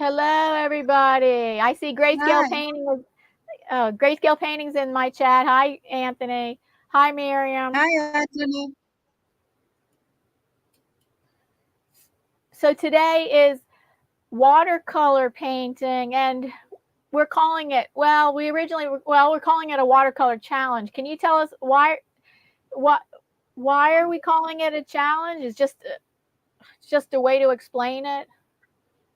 Hello, everybody. I see grayscale Hi. painting. Grayscale paintings in my chat. Hi, Anthony. Hi, Miriam. Hi, Anthony. So today is watercolor painting, and we're calling it. Well, we're calling it a watercolor challenge. Can you tell us why? Why are we calling it a challenge? It's just a way to explain it.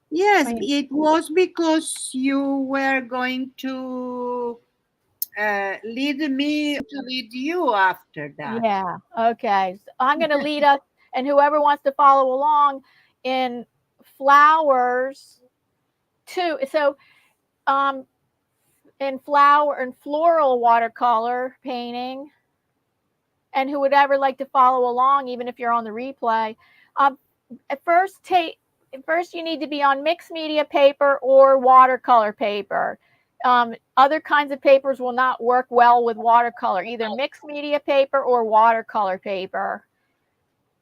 Yes, it was because you were going to lead me to lead you after that. Yeah. Okay. So I'm going to lead us, and whoever wants to follow along in flowers too. So, in flower and floral watercolor painting, and who would ever like to follow along, even if you're on the replay. At first, you need to be on mixed media paper or watercolor paper. Other kinds of papers will not work well with watercolor, either mixed media paper or watercolor paper.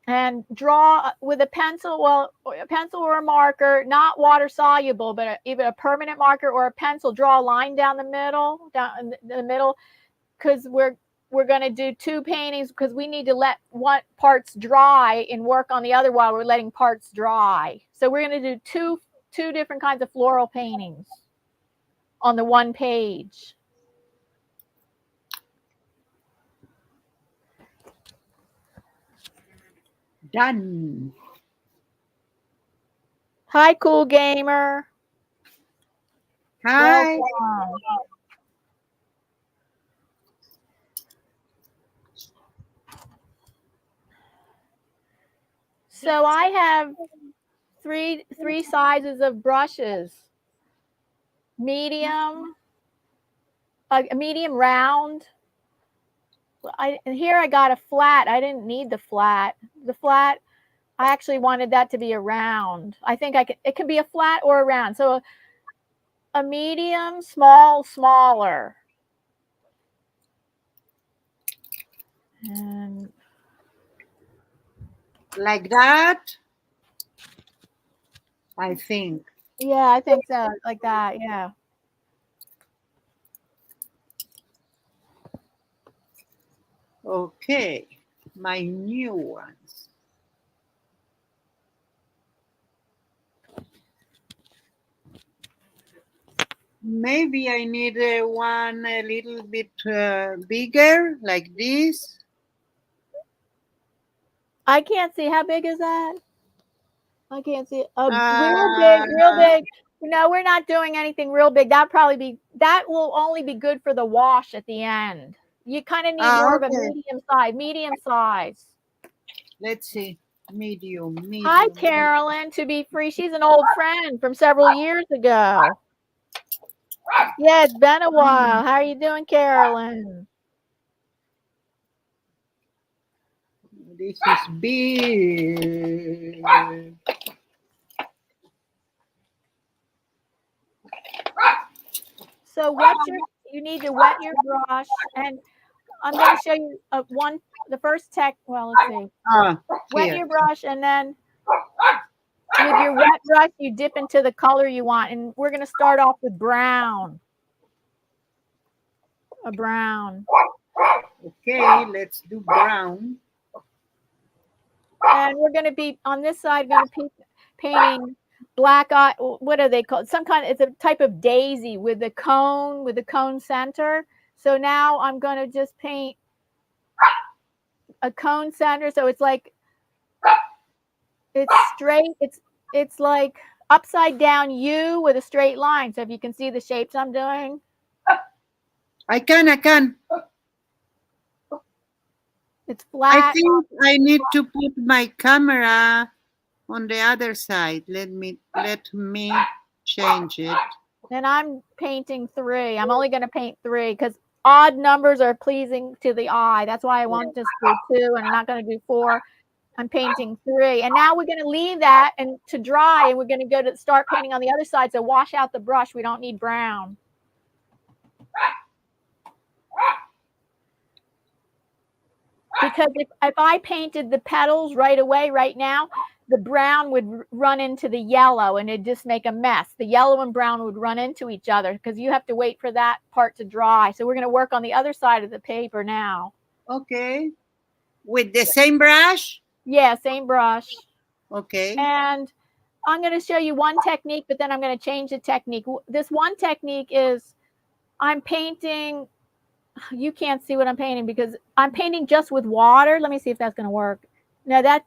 And draw with a pencil, a pencil or a marker, not water soluble, but even a permanent marker or a pencil. Draw a line down the middle, because we're going to do two paintings, because we need to let one parts dry and work on the other while we're letting parts dry. So we're going to do two different kinds of floral paintings on the one page. Done. Hi, Cool Gamer. Hi. Welcome. So I have three sizes of brushes. Medium, a medium round. And here I got a flat. I didn't need the flat. The flat, I actually wanted that to be a round. I think it can be a flat or a round. So a medium, small, smaller. And Like that, I think. yeah, I think so. Like that, yeah. Okay, my new ones. Maybe I need one a little bit bigger, like this. I can't see. How big is that? I can't see it. Real big, Uh, real big. No, we're not doing anything real big. That will only be good for the wash at the end. You kind of need more of a okay. medium size. Let's see. Medium, Hi, medium. Carolyn. To be free. She's an old friend from several years ago. Yeah, it's been a while. How are you doing, Carolyn? This is big. So you need to wet your brush, and I'm going to show you the first tech. Well, let's see. Wet Here. your brush, and then with your wet brush, you dip into the color you want. And we're going to start off with brown. A brown. Okay, let's do brown. And we're going to be, on this side, going to be painting black eye. What are they called? It's a type of daisy with the cone center. So now I'm going to just paint a cone center. So it's like, it's straight. It's like upside down U with a straight line. So if you can see the shapes I'm doing. I can. It's flat. I think I need to put my camera on the other side. Let me change it. And I'm painting 3. I'm only going to paint 3 because odd numbers are pleasing to the eye. That's why I want to just do 2, and I'm not going to do 4. I'm painting 3. And now we're going to leave that to dry, and we're going to start painting on the other side. So wash out the brush. We don't need brown. Because if I painted the petals right away, right now, the brown would run into the yellow and it'd just make a mess. The yellow and brown would run into each other because you have to wait for that part to dry. So we're going to work on the other side of the paper now. Okay. With the same brush? Yeah, same brush. Okay. And I'm going to show you one technique, but then I'm going to change the technique. This one technique is I'm painting. You can't see what I'm painting because I'm painting just with water. Let me see if that's going to work. No, that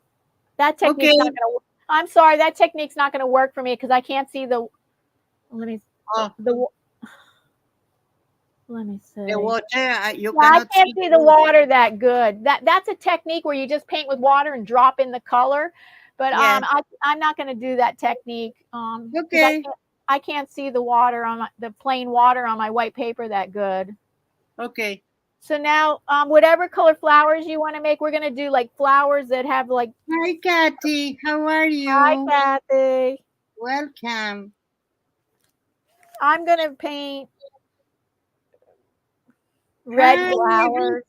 technique's not going to work. I'm sorry, that technique's not going to work for me because I can't see the. Let me see. The water, you I cannot can't see the water that good. That's a technique where you just paint with water and drop in the color. But yeah. I'm not going to do that technique. Okay. I can't see the water on the plain water on my white paper that good. Okay. So now, whatever color flowers you want to make, we're going to do like flowers that have like. Hi, Kathy. How are you? Hi, Kathy. Welcome. I'm going to paint red flowers.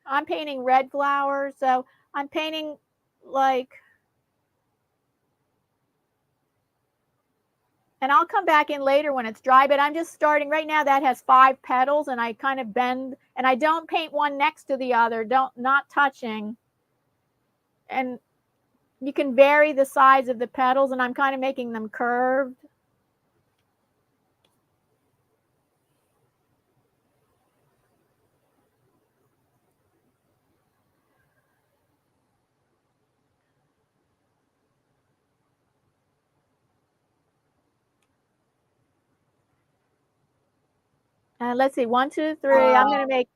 I'm painting red flowers. So I'm painting like. And I'll come back in later when it's dry, but I'm just starting right now. That has 5 petals and I kind of bend and I don't paint one next to the other, not touching. And you can vary the size of the petals and I'm kind of making them curved. Let's see, 1, 2, 3. I'm going to make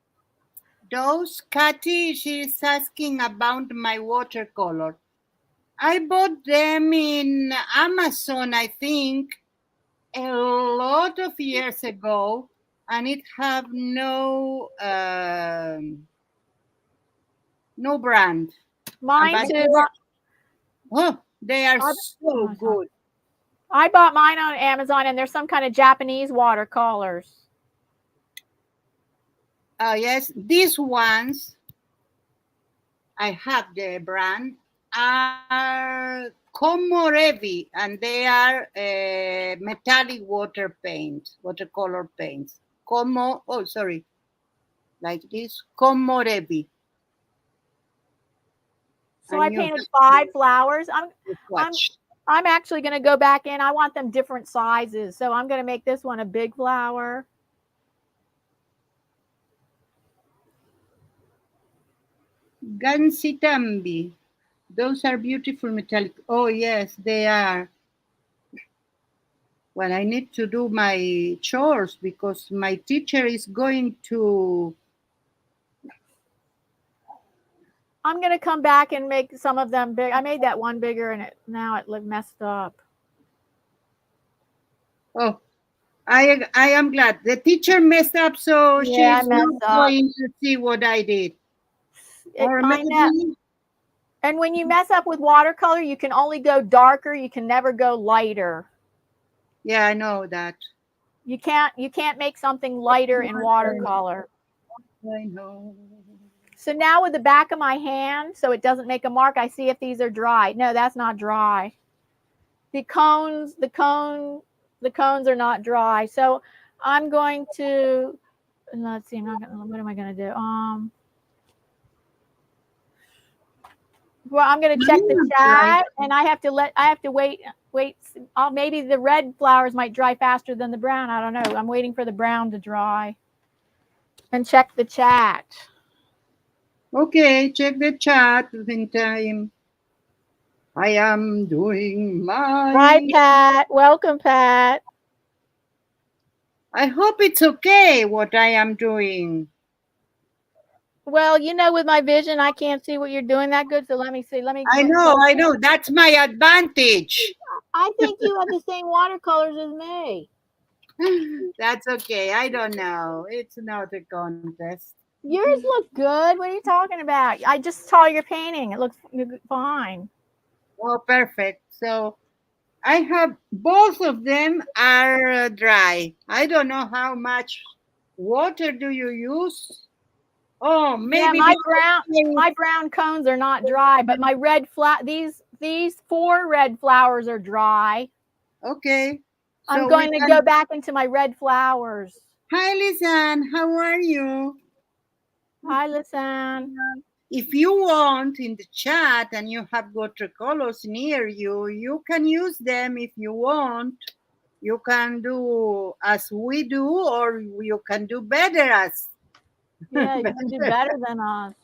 those. Kathy, she's asking about my watercolor. I bought them in Amazon, I think, a lot of years ago, and it have no brand. Mine too. They are so good. I bought mine on Amazon, and there's some kind of Japanese watercolors. Yes, these ones, I have the brand, are Komorebi, and they are metallic watercolor paints. Like this, Komorebi. So I painted 5 flowers. I'm actually going to go back in. I want them different sizes. So I'm going to make this one a big flower. Gansitambi. Those are beautiful metallic. Oh, yes, they are. Well, I need to do my chores because my teacher is going to. I'm going to come back and make some of them big. I made that one bigger and now it looked messed up. Oh, I am glad. The teacher messed up, so she's not going to see what I did. I know. And when you mess up with watercolor, you can only go darker. You can never go lighter. Yeah, I know that. You can't make something lighter in watercolor. I know. So now with the back of my hand, so it doesn't make a mark, I see if these are dry. No, that's not dry. The cones are not dry. So I'm going to, let's see, what am I going to do? Well, I'm going to check the chat, and I have to wait. Maybe the red flowers might dry faster than the brown. I don't know. I'm waiting for the brown to dry. And check the chat. Okay, check the chat in time. I am doing my. Hi, Pat. Welcome, Pat. I hope it's okay what I am doing. Well, with my vision, I can't see what you're doing that good. So let me see. I know. That's my advantage. I think you have the same watercolors as me. That's okay. I don't know. It's not a contest. Yours look good. What are you talking about? I just saw your painting. It looks fine. Oh, perfect. So I have both of them are dry. I don't know how much water do you use Oh, Yeah, maybe my brown cones are not dry, but my red these 4 red flowers are dry. okay. I'm So going to go back into my red flowers. Hi, Lisanne. How are you? Hi, Lisanne. If you want in the chat and you have watercolors near you, you can use them if you want. You can do as we do, or you can do better as. Yeah, you can do better than us.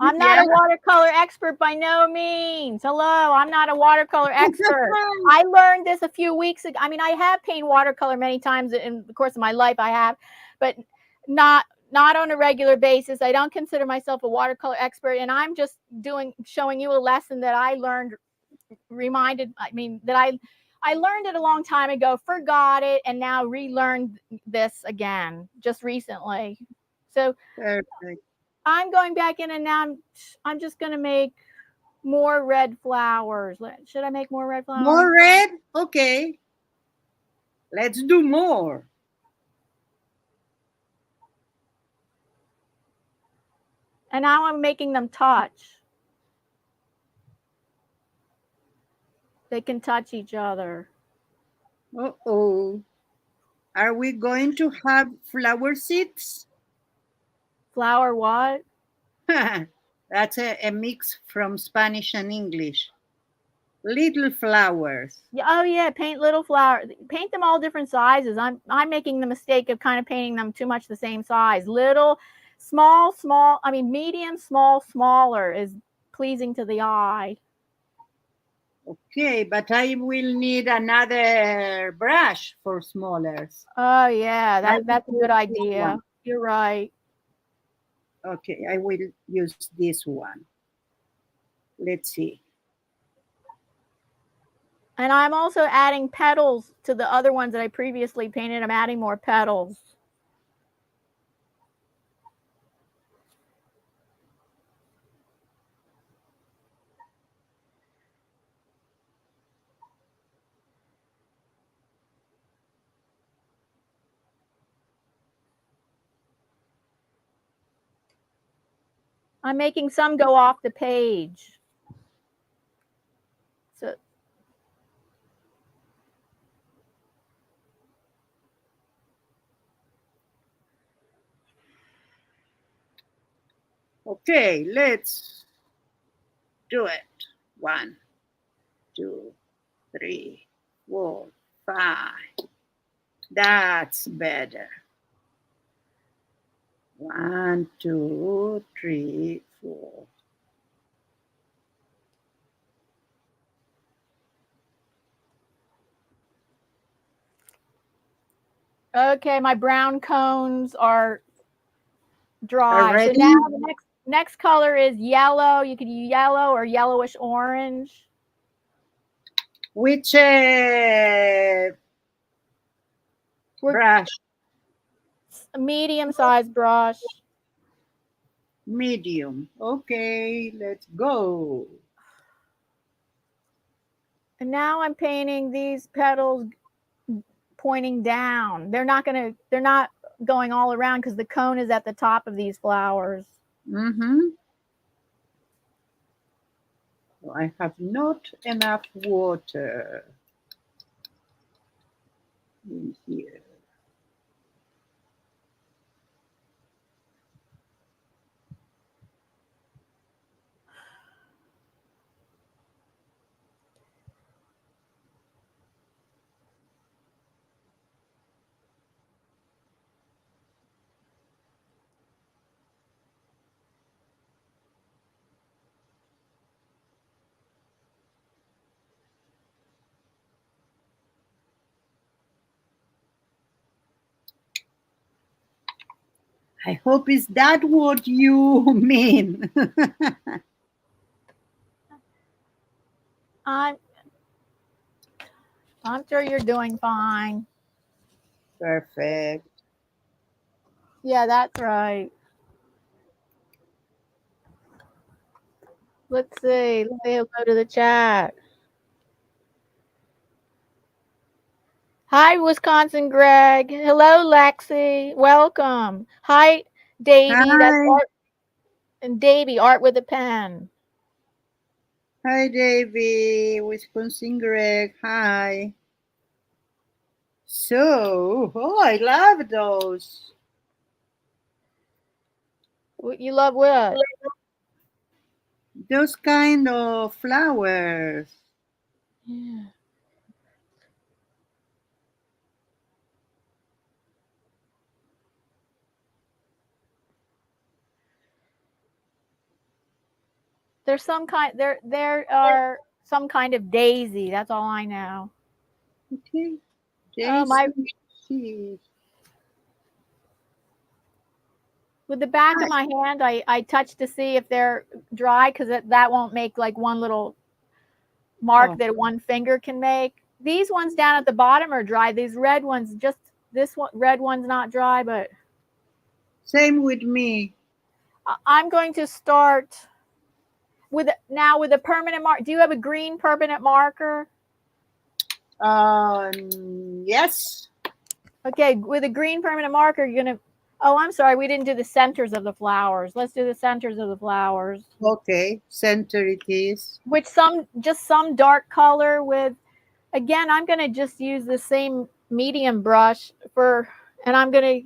I'm not Yeah. a watercolor expert by no means. Hello, I'm not a watercolor expert. I learned this a few weeks ago. I mean, I have painted watercolor many times in the course of my life. I have, but not on a regular basis. I don't consider myself a watercolor expert, and I'm just showing you a lesson that I learned. That I learned it a long time ago, forgot it, and now relearned this again just recently. So Perfect. I'm going back in, and now I'm just going to make more red flowers. Should I make more red flowers? More red? Okay. Let's do more. And now I'm making them touch. They can touch each other. Uh-oh. Are we going to have flower seeds? Flower what? That's a mix from Spanish and English. Little flowers. Yeah, oh yeah, paint little flowers. Paint them all different sizes. I'm making the mistake of kind of painting them too much the same size. Little, small, I mean medium, small, smaller is pleasing to the eye. Okay, but I will need another brush for smallers. Oh yeah, that's a good idea. You're right. Okay, I will use this one. Let's see. And I'm also adding petals to the other ones that I previously painted. I'm adding more petals. I'm making some go off the page. So okay, let's do it. 1, 2, 3, 4, 5. That's better. 1, 2, 3, 4. okay, my brown cones are dry. Already? So now the next color is yellow. You could use yellow or yellowish orange. Which brush? A medium-sized brush. Medium. Okay, let's go. And now I'm painting these petals pointing down. They're not going all around because the cone is at the top of these flowers. Mm-hmm. I have not enough water in here. I hope is that what you mean? I'm sure you're doing fine. Perfect. Yeah, that's right. Let's see. Let's say hello to the chat. Hi, Wisconsin Greg. Hello, Lexi. Welcome. Hi, Davey. Hi. And Davey, art with a pen. Hi, Davy. Wisconsin Greg. Hi. So, oh, I love those. You love what? Those kind of flowers. Yeah. There's some kind there are some kind of daisy. That's all I know. Okay. Oh my! Daisy. With the back of my hand, I touch to see if they're dry because that won't make like one little mark that one finger can make. These ones down at the bottom are dry. These red ones, just this one, red one's not dry, but Same with me. I'm going to start with a permanent mark. Do you have a green permanent marker? Yes. Okay, with a green permanent marker, you're gonna. Oh, I'm sorry, we didn't do the centers of the flowers. Let's do the centers of the flowers. Okay, center it is. Which just some dark color with. Again, I'm gonna just use the same medium brush and I'm gonna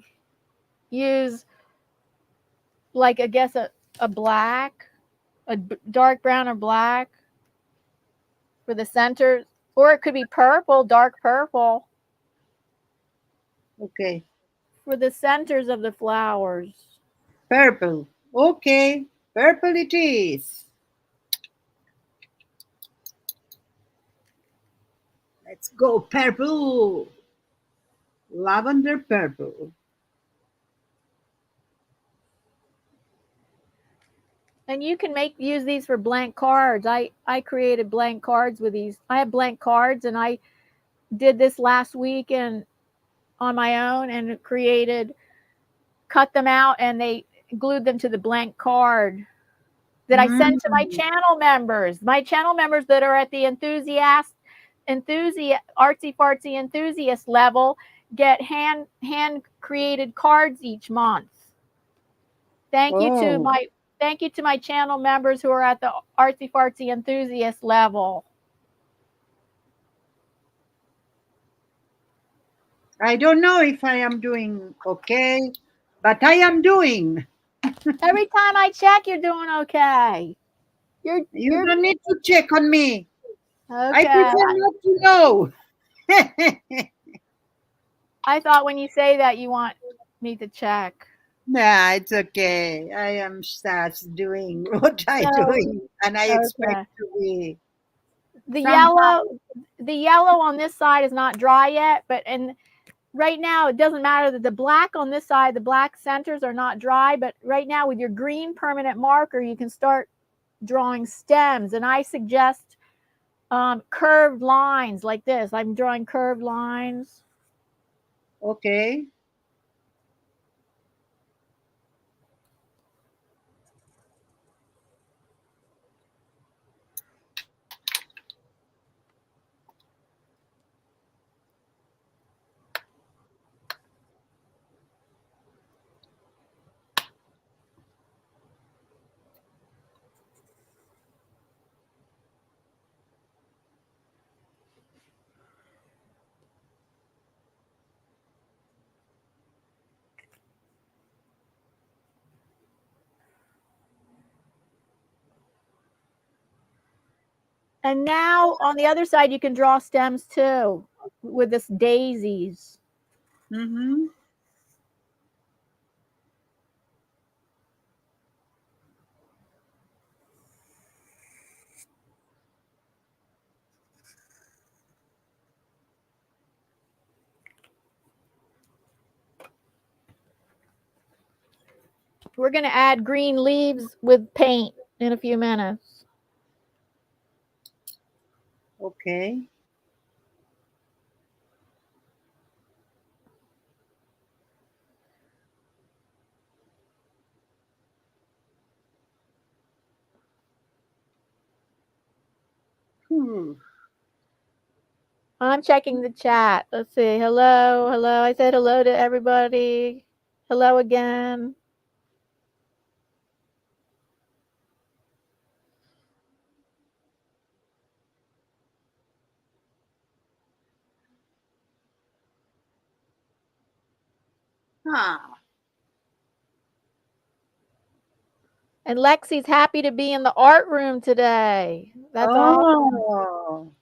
use like I guess a black, a dark brown or black for the centers, or it could be purple, dark purple. Okay. For the centers of the flowers. Purple. Okay, purple it is. Let's go purple. Lavender purple. And you can use these for blank cards. I created blank cards with these. I have blank cards, and I did this last week and on my own and cut them out, and they glued them to the blank card that I sent to my channel members. My channel members that are at the artsy fartsy enthusiast level get hand created cards each month. Thank you to my channel members who are at the artsy fartsy enthusiast level. I don't know if I am doing okay, but I am doing. Every time I check, you're doing okay. You don't need to check on me. Okay. I prefer not to know. I thought when you say that you want me to check. Nah, it's okay. I am just doing what I'm doing, and I expect to be. The yellow on this side is not dry yet, and right now it doesn't matter that the black on this side, the black centers are not dry, but right now with your green permanent marker, you can start drawing stems, and I suggest curved lines like this. I'm drawing curved lines. Okay. And now on the other side, you can draw stems too with this daisies. Mm-hmm. We're going to add green leaves with paint in a few minutes. Okay. I'm checking the chat. Let's see. Hello. Hello. I said hello to everybody. Hello again. Ah. And Lexi's happy to be in the art room today. That's awesome. Oh.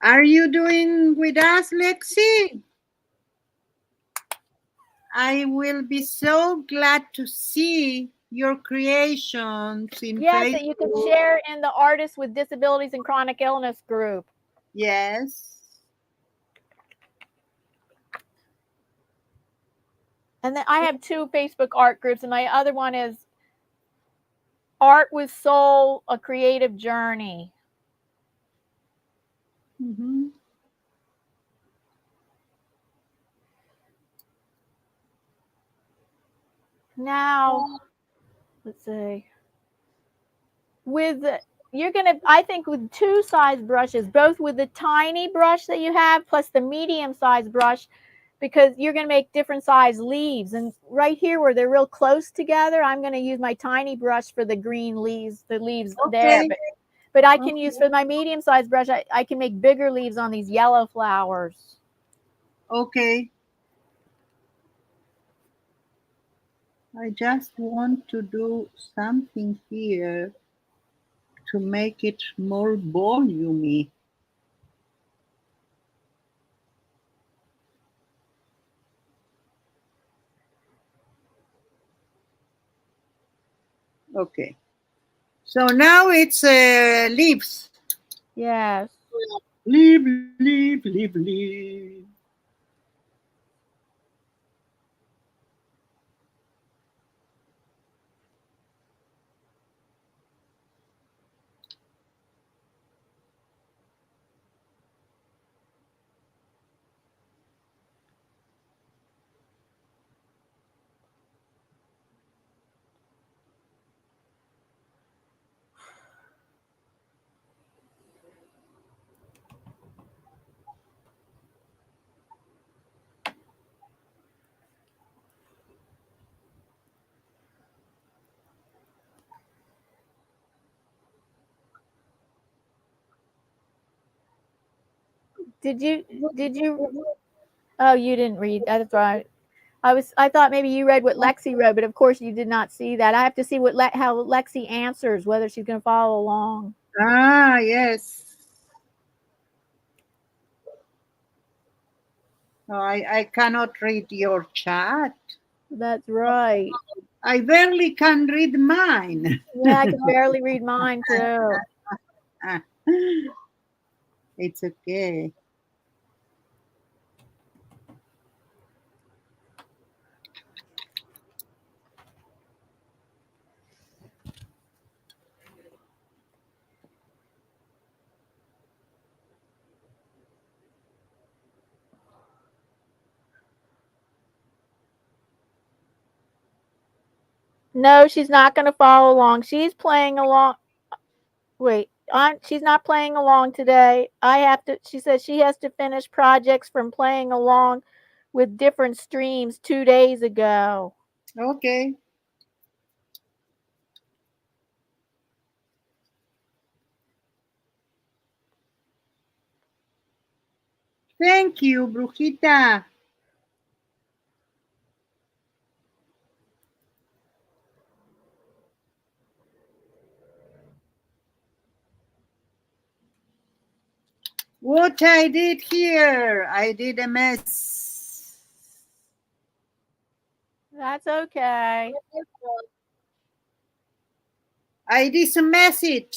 Are you doing with us, Lexi? I will be so glad to see your creations in Yes, Facebook. that you can share in the Artists with Disabilities and Chronic Illness group. Yes. And then I have 2 Facebook art groups, and my other one is Art with Soul, A Creative Journey. Mm-hmm. Now, let's see. With you're gonna, I think, with 2 size brushes, both with the tiny brush that you have plus the medium size brush, because you're going to make different size leaves. And right here where they're real close together, I'm going to use my tiny brush for the green leaves, the leaves there. But I can use for my medium size brush, I can make bigger leaves on these yellow flowers. Okay. I just want to do something here to make it more volumey. Okay. So now it's leaves. Yes. Leaf. Did you, oh, you didn't read. That's right. I thought maybe you read what Lexi wrote, but of course you did not see that. I have to see how Lexi answers, whether she's going to follow along. Ah, yes. Oh, I cannot read your chat. That's right. I barely can read mine. Yeah, I can barely read mine too. It's okay. No, she's not going to follow along. She's playing along. Wait, she's not playing along today. I have to, she says she has to finish projects from playing along with different streams 2 days ago. Okay. Thank you, Brujita. What I did here, I did a mess. That's okay. I did mess it.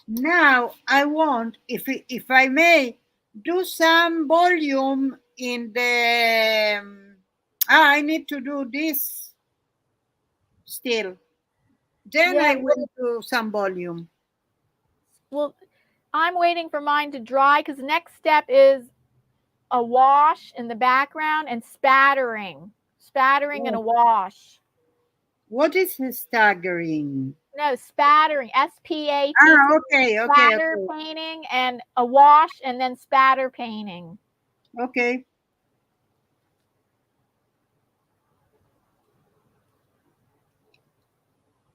Now I want, if I may, do some volume in the. I need to do this still. Then Yeah, I will do some volume. well, I'm waiting for mine to dry because the next step is a wash in the background and spattering and a wash. What is staggering? No, spattering, SPAT. Ah, okay. Spatter painting and a wash and then spatter painting. Okay.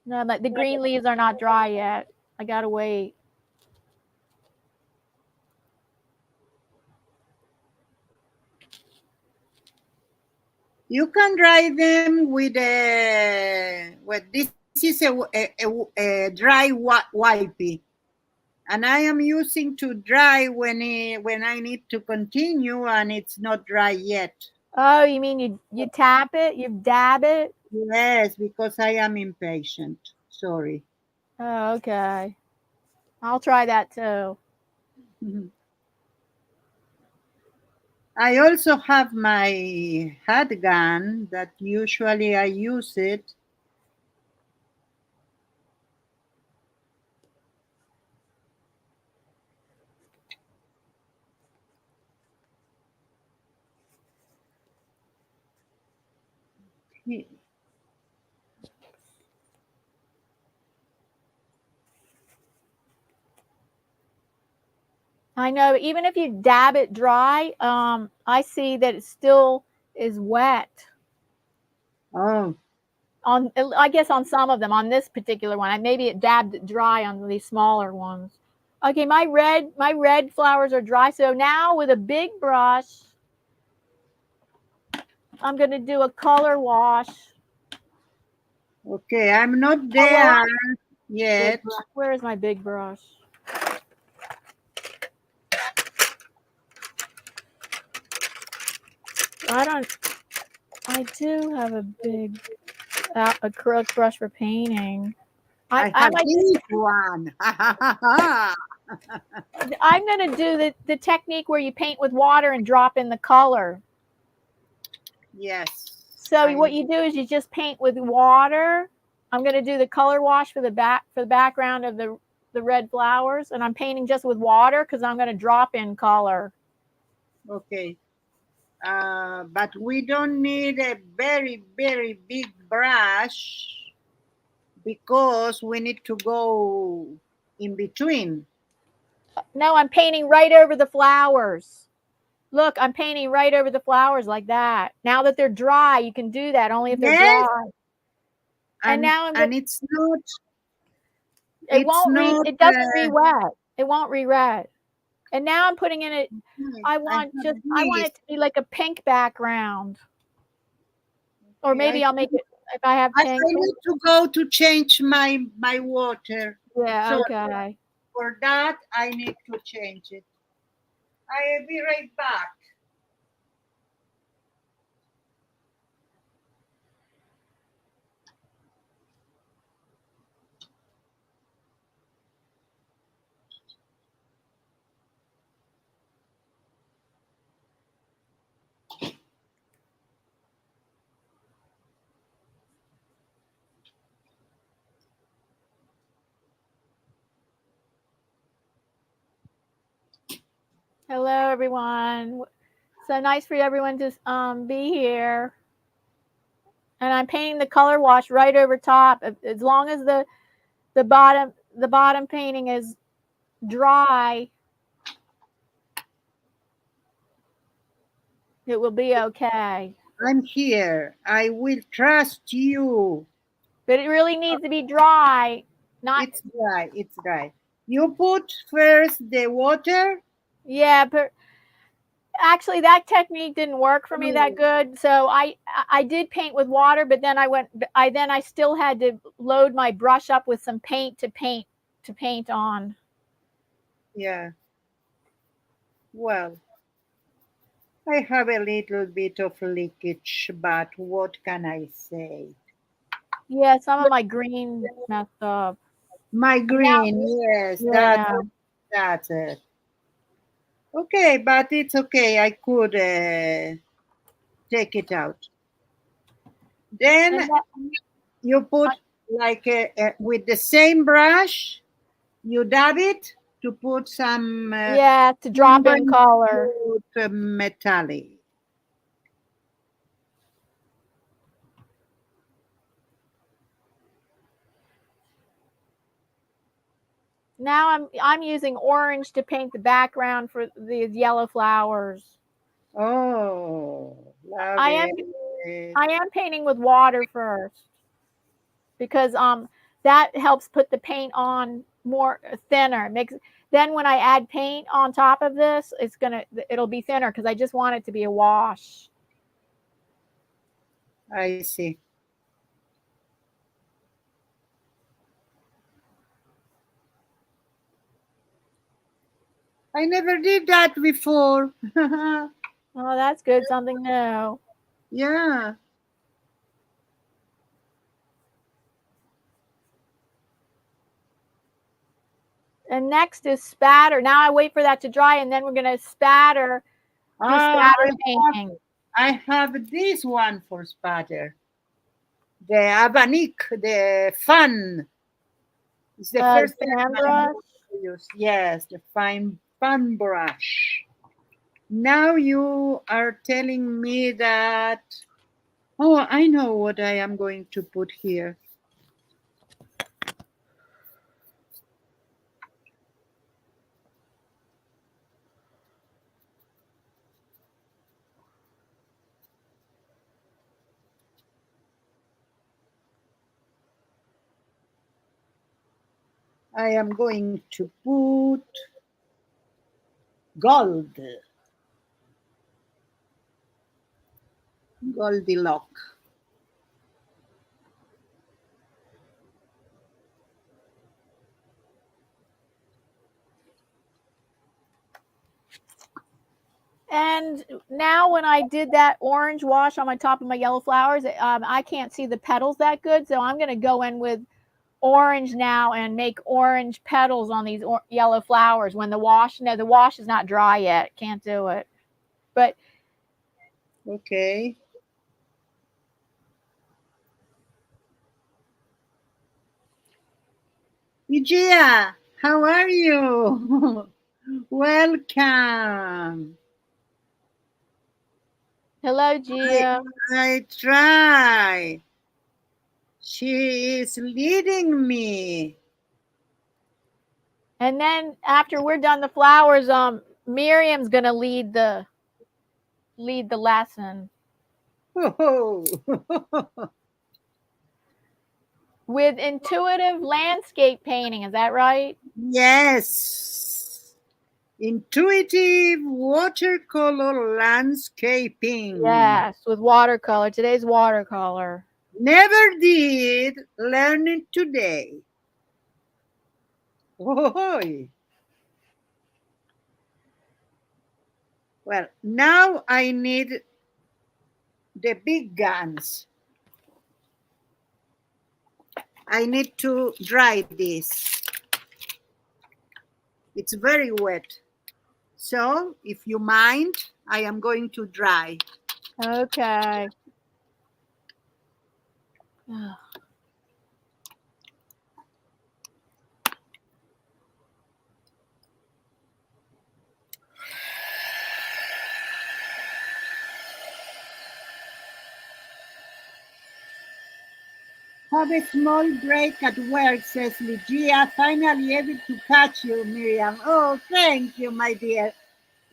No, but the green leaves are not dry yet. I gotta wait. You can dry them with a, well, this is a dry wipey. And I am using to dry when I need to continue and it's not dry yet. Oh, you mean you tap it, you dab it? Yes, because I am impatient. Sorry. Oh, okay. I'll try that too. I also have my hat gun that usually I use it. I know even if you dab it dry, I see that it still is wet. Oh, On I guess on some of them, on this particular one, maybe it dabbed it dry on these smaller ones. Okay, my red flowers are dry. So now with a big brush, I'm going to do a color wash. okay. I'm not Oh, there yet. where is my big brush? I do have a big acrylic brush for painting. I I have might this one. I'm going to do the technique where you paint with water and drop in the color. Yes. So what you do is you just paint with water. I'm going to do the color wash for the background of the red flowers, and I'm painting just with water because I'm going to drop in color. Okay. But we don't need a very, very big brush because we need to go in between. No, I'm painting right over the flowers. Look, I'm painting right over the flowers like that. Now that they're dry, you can do that only if they're dry. And now it's not. it doesn't re-wet. It won't re-wet. And now I'm putting in it. I want it to be like a pink background. Or maybe I'll make it if I have pink. I need to go to change my water. Yeah, so okay. For that, I need to change it. I'll be right back. Hello, everyone. So nice for everyone to be here. And I'm painting the color wash right over top. As long as the bottom painting is dry, it will be okay. I'm here. I will trust you. But it really needs to be dry. It's dry. It's dry. You put first the water. Yeah, but actually that technique didn't work for me that good. So I did paint with water, but then I still had to load my brush up with some paint to paint on. Yeah. Well, I have a little bit of leakage, but what can I say? Yeah, some of my green messed up. My green, yes, Yeah. that's it. Okay, but it's okay. I could take it out. Then you put like with the same brush, you dab it to put some to drop in color. Metallic. Now I'm using orange to paint the background for these yellow flowers. Oh, love it. I am painting with water first because that helps put the paint on more thinner. Then when I add paint on top of this, it'll be thinner because I just want it to be a wash. I see. I never did that before. Oh, that's good. Something new. Yeah. And next is spatter. Now I wait for that to dry, and then we're going to spatter, do Ah, spatter painting. I have this one for spatter. The abanique, the fan. It's the first time Fan I'm brush. going to use. Yes, the fine fan brush. Now you are telling me that. Oh, I know what I am going to put here. I am going to put gold. Goldilocks. And now when I did that orange wash on my top of my yellow flowers, I can't see the petals that good. So I'm going to go in with orange now and make orange petals on these yellow flowers when the wash, no, the wash is not dry yet. Can't do it. But Okay. Igia, how are you? Welcome. hello, Gia. I try. She is leading me. And then after we're done the flowers, Miriam's going to lead the lesson Oh, with intuitive landscape painting. Is that right? yes. Intuitive watercolor landscaping. Yes, with watercolor. Today's watercolor. Never did, learn it today. Oh, well, now I need the big guns. I need to dry this. It's very wet. So, if you mind, I am going to dry. Okay. Have a small break at work, says Ligia. Finally able to catch you, Miriam. Oh, thank you, my dear.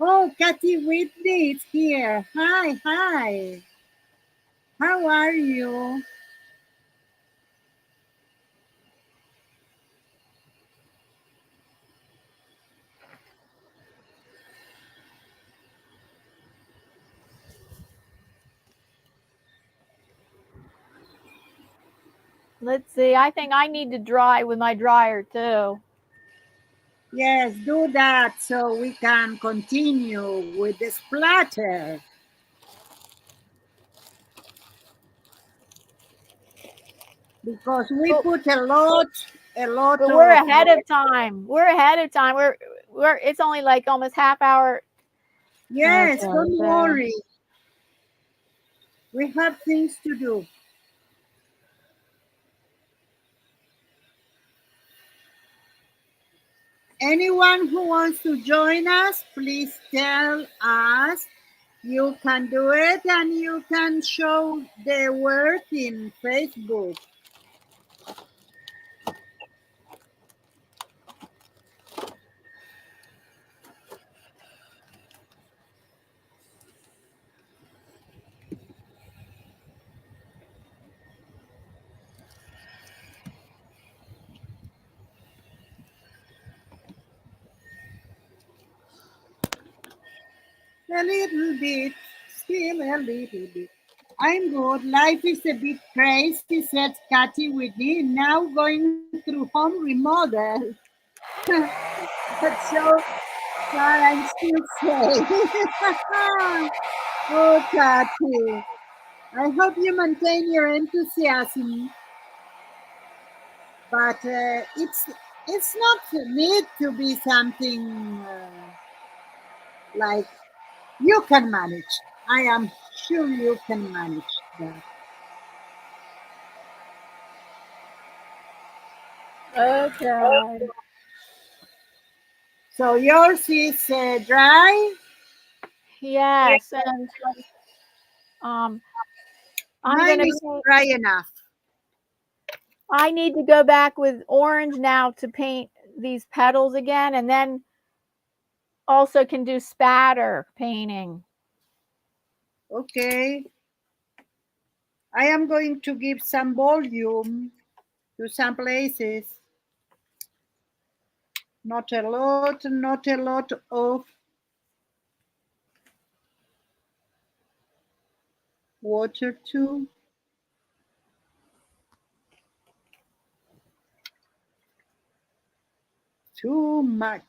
Oh, Kathy Whitney is here. Hi, hi. How are you? Let's see. I think I need to dry with my dryer too. Yes, do that so we can continue with the splatter. Because we put a lot But we're of. ahead of time. We're ahead of time. We're it's only like almost half hour. Yes, Okay, don't so worry. We have things to do. Anyone who wants to join us, please tell us. You can do it and you can show the work in Facebook. A little bit, still a little bit. I'm good. Life is a bit crazy, said Cathy with me. Now going through home remodel. But so far I'm still safe. Oh, Cathy. I hope you maintain your enthusiasm, but it's not need to be something like you can manage. I am sure you can manage that. Okay. So yours is dry. Yes, and um, I'm Mine gonna is paint. dry enough. I need to go back with orange now to paint these petals again, and then also can do spatter painting. Okay. I am going to give some volume to some places. Not a lot of water too. Too much.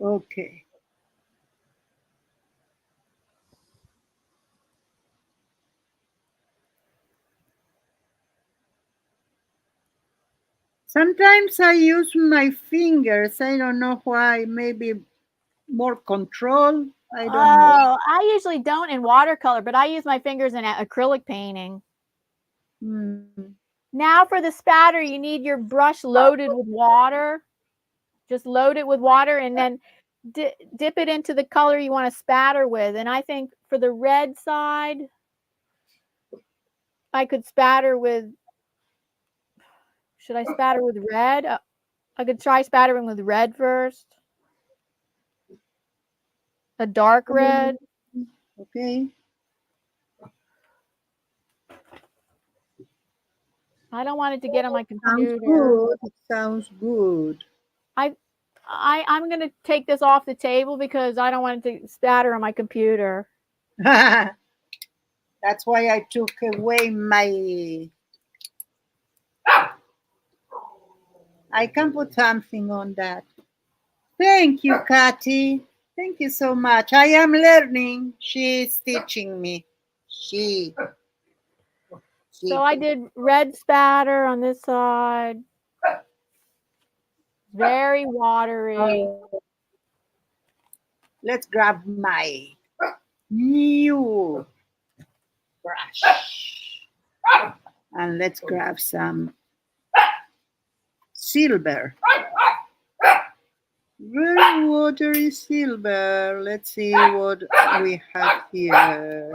Okay. Sometimes I use my fingers. I don't know why. Maybe more control. I don't know. Oh, I usually don't in watercolor, but I use my fingers in acrylic painting. Hmm. Now for the spatter, you need your brush loaded with water. Just load it with water and then dip it into the color you want to spatter with. And I think for the red side, I could spatter with, should I spatter with red? I could try spattering with red first. A dark red. Okay. I don't want it to get on my Sounds computer. good. It sounds good. I'm going to take this off the table because I don't want it to spatter on my computer. That's why I took away my. I can put something on that. Thank you, Kathy. Thank you so much. I am learning. She's teaching me. She. So I did red spatter on this side. Very watery. Let's grab my new brush and let's grab some silver. Very watery silver. Let's see what we have here.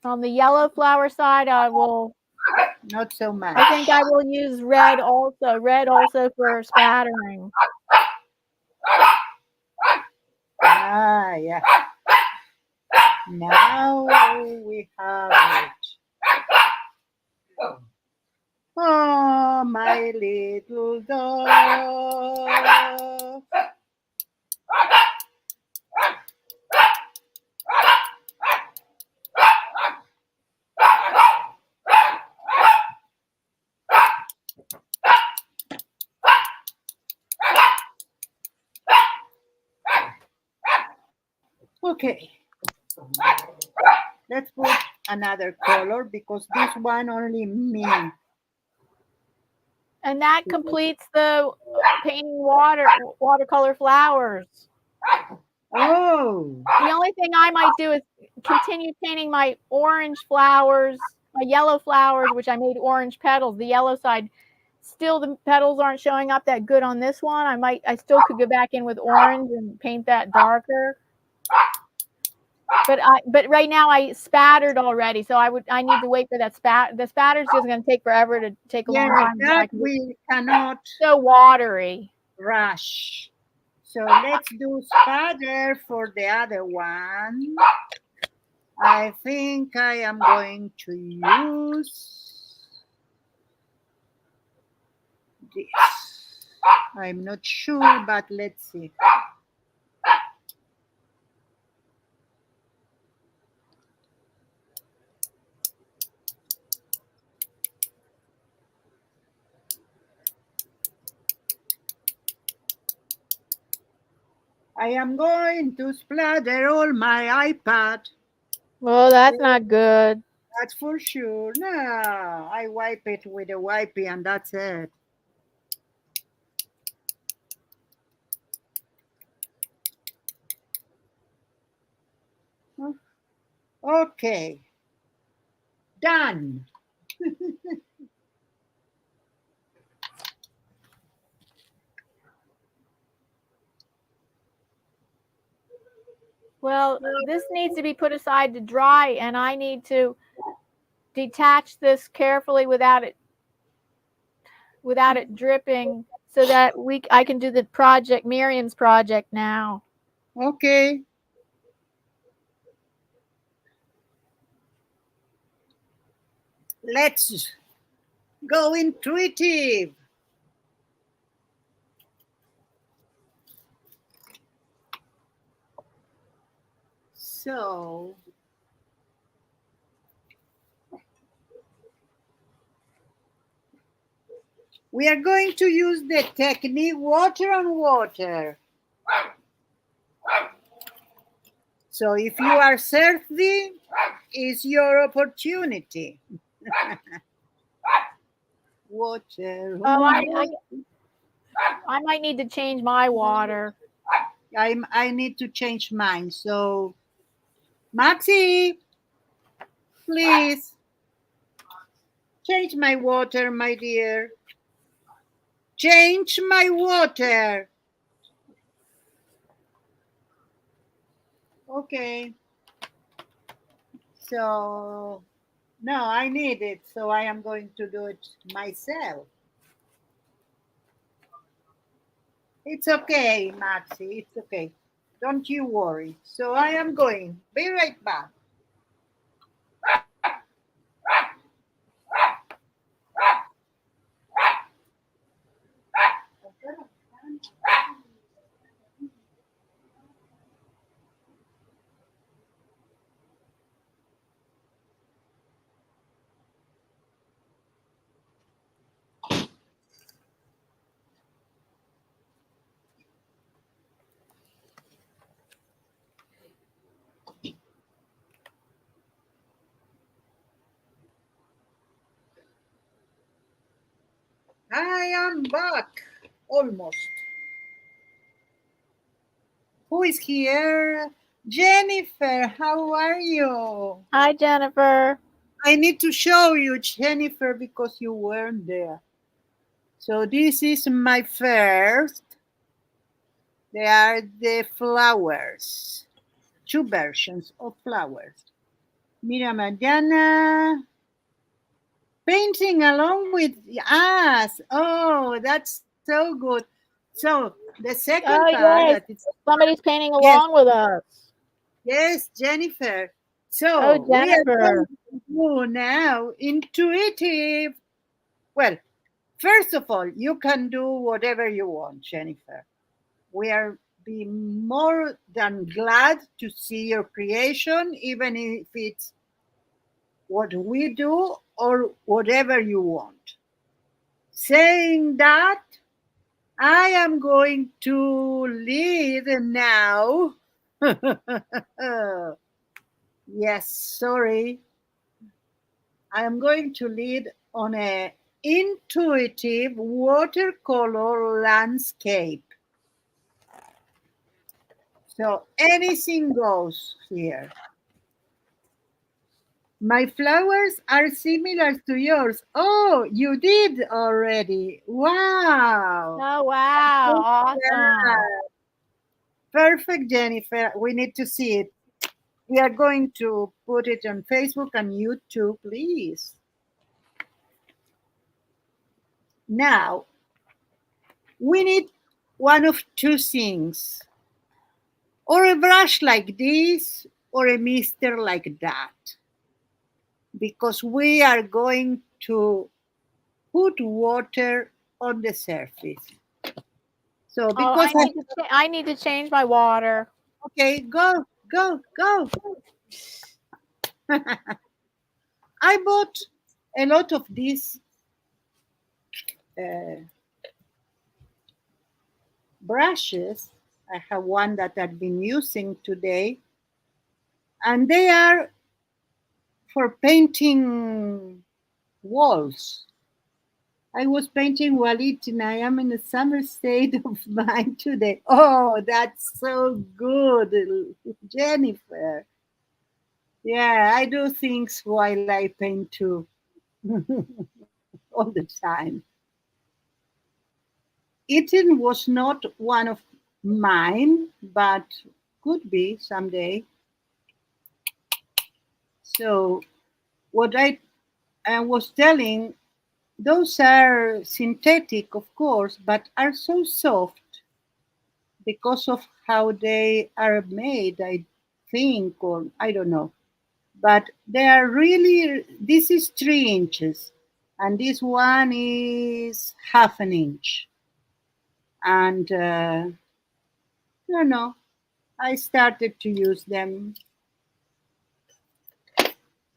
On the yellow flower side, I will. Not so much. I think I will use red also. Red also for spattering. Ah, yeah. Now we have it. Oh, my little dog. Okay. Let's put another color because this one only me. And that completes the painting watercolor flowers. Oh. The only thing I might do is continue painting my orange flowers, my yellow flowers, which I made orange petals. The yellow side, still the petals aren't showing up that good on this one. I still could go back in with orange and paint that darker. But right now I spattered already, so I need to wait for that the spatter's just going to take forever to take a long Yeah, time. that we cannot So watery. rush. So let's do spatter for the other one. I think I am going to use this. I'm not sure, but let's see. I am going to splatter all my iPad. Well, that's not good. That's for sure. No, I wipe it with a wipey and that's it. Okay. Done. Well, this needs to be put aside to dry, and I need to detach this carefully without it dripping, so that I can do the project, Miriam's project now. Okay. Let's go intuitive. So we are going to use the technique water on water. So if you are thirsty, it's your opportunity. Water. Oh, I might need to change my water. I need to change mine. So Maxi, please change my water, my dear. Change my water. Okay. So, no, I need it. So I am going to do it myself. It's okay, Maxi. It's okay. Don't you worry. So I am going. Be right back. I am back. Almost. Who is here? Jennifer, how are you? Hi, Jennifer. I need to show you, Jennifer, because you weren't there. So this is my first. They are the flowers. Two versions of flowers. Miriam and Diana painting along with us. Oh, that's so good. So the second part Yes. that it's Somebody's painting along with us. yes, Jennifer. So Oh, we are Jennifer. going to do now intuitive. Well, first of all, you can do whatever you want, Jennifer. We are be more than glad to see your creation, even if it's what we do or whatever you want. Saying that, I am going to lead now. Yes, sorry. I am going to lead on a intuitive watercolor landscape. So anything goes here. My flowers are similar to yours. Oh, you did already. Wow. Oh, wow. Awesome. Perfect, Jennifer. We need to see it. We are going to put it on Facebook and YouTube, please. Now, we need one of two things, or a brush like this, or a mister like that, because we are going to put water on the surface. So Oh, because I need to change my water. okay, go, go, go. I bought a lot of these uh, brushes. I have one that I've been using today, and they are for painting walls. I was painting while eating. I am in a summer state of mind today. Oh, that's so good, Jennifer. Yeah, I do things while I paint too, all the time. Eating was not one of mine, but could be someday. So, what I was telling, those are synthetic, of course, but are so soft because of how they are made, I think, or I don't know. But they are really, this is 3 inches, and this one is half an inch. And I don't know, I started to use them,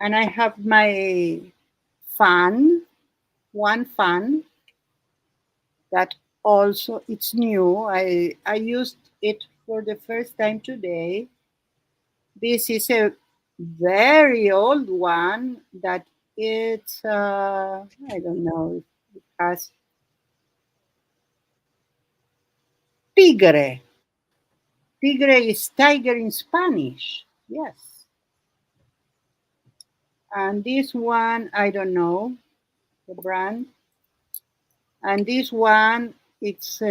and I have my fan, one fan that also it's new. I used it for the first time today. This is a very old one that it's I don't know, it has tigre. Tigre is tiger in Spanish. Yes. And this one I don't know the brand. And this one it's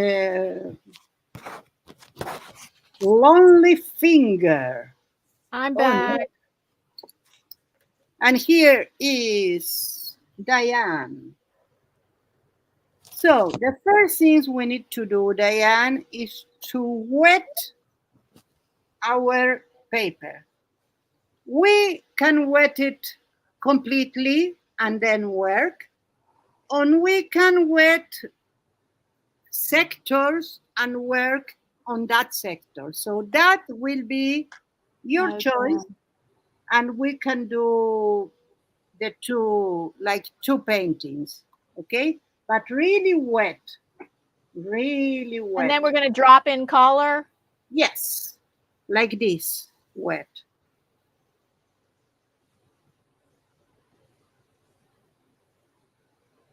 Lonely Finger. I'm Oh no. back. And here is Diane. So the first things we need to do, Diane, is to wet our paper. We can wet it completely and then work, or we can wet sectors and work on that sector. So that will be your choice, Okay. and we can do the two, like two paintings, okay? But really And wet. then we're going to drop in color. Yes, like this, wet.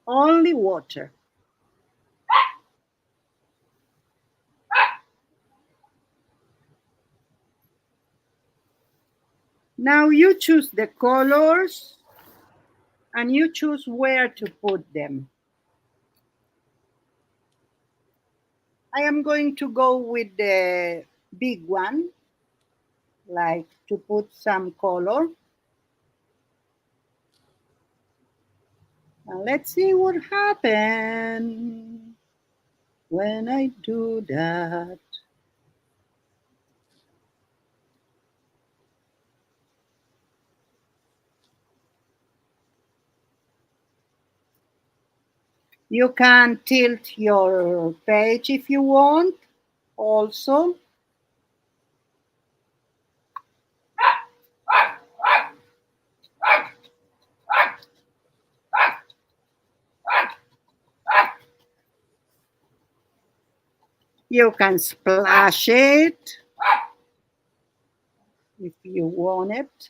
Only water. Now you choose the colors and you choose where to put them. I am going to go with the big one, like to put some color. And let's see what happens when I do that. You can tilt your page if you want also. You can splash it if you want it.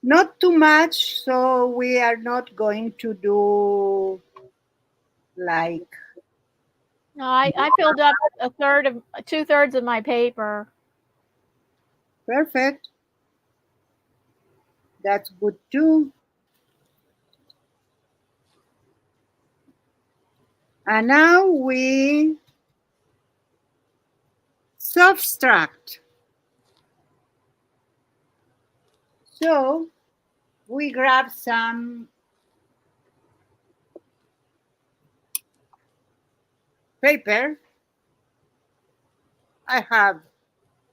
Not too much, so we are not going to do like. No, I filled up a third of 2/3 of my paper. Perfect. That's good too. And now we subtract. So we grab some paper. I have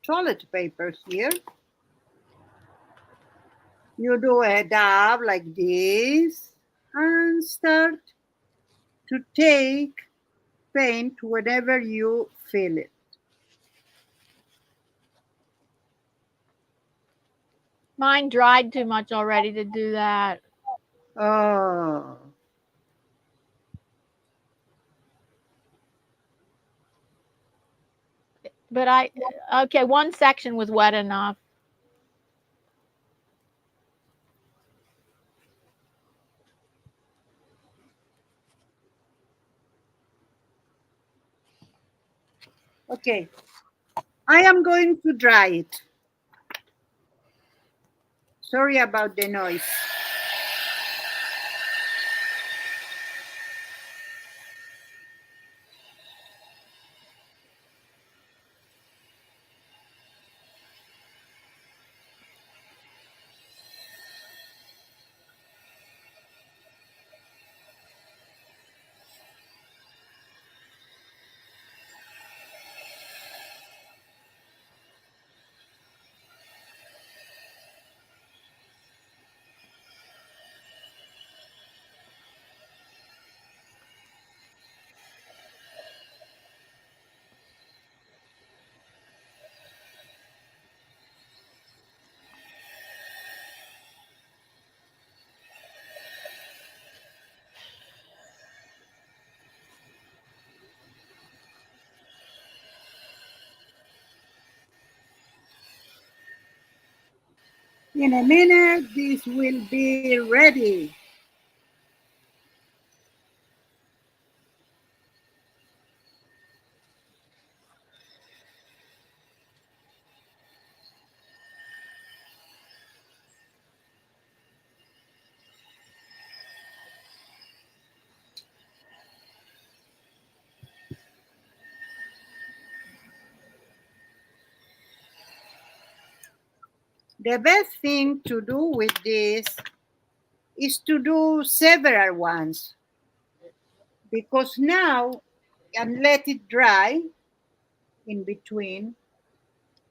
toilet paper here. You do a dab like this and start to take paint whenever you feel it. Mine dried too much already to do that. Oh. But okay, one section was wet enough. Okay. I am going to dry it. Sorry about the noise. In a minute, this will be ready. The best thing to do with this is to do several ones, because now, and let it dry in between.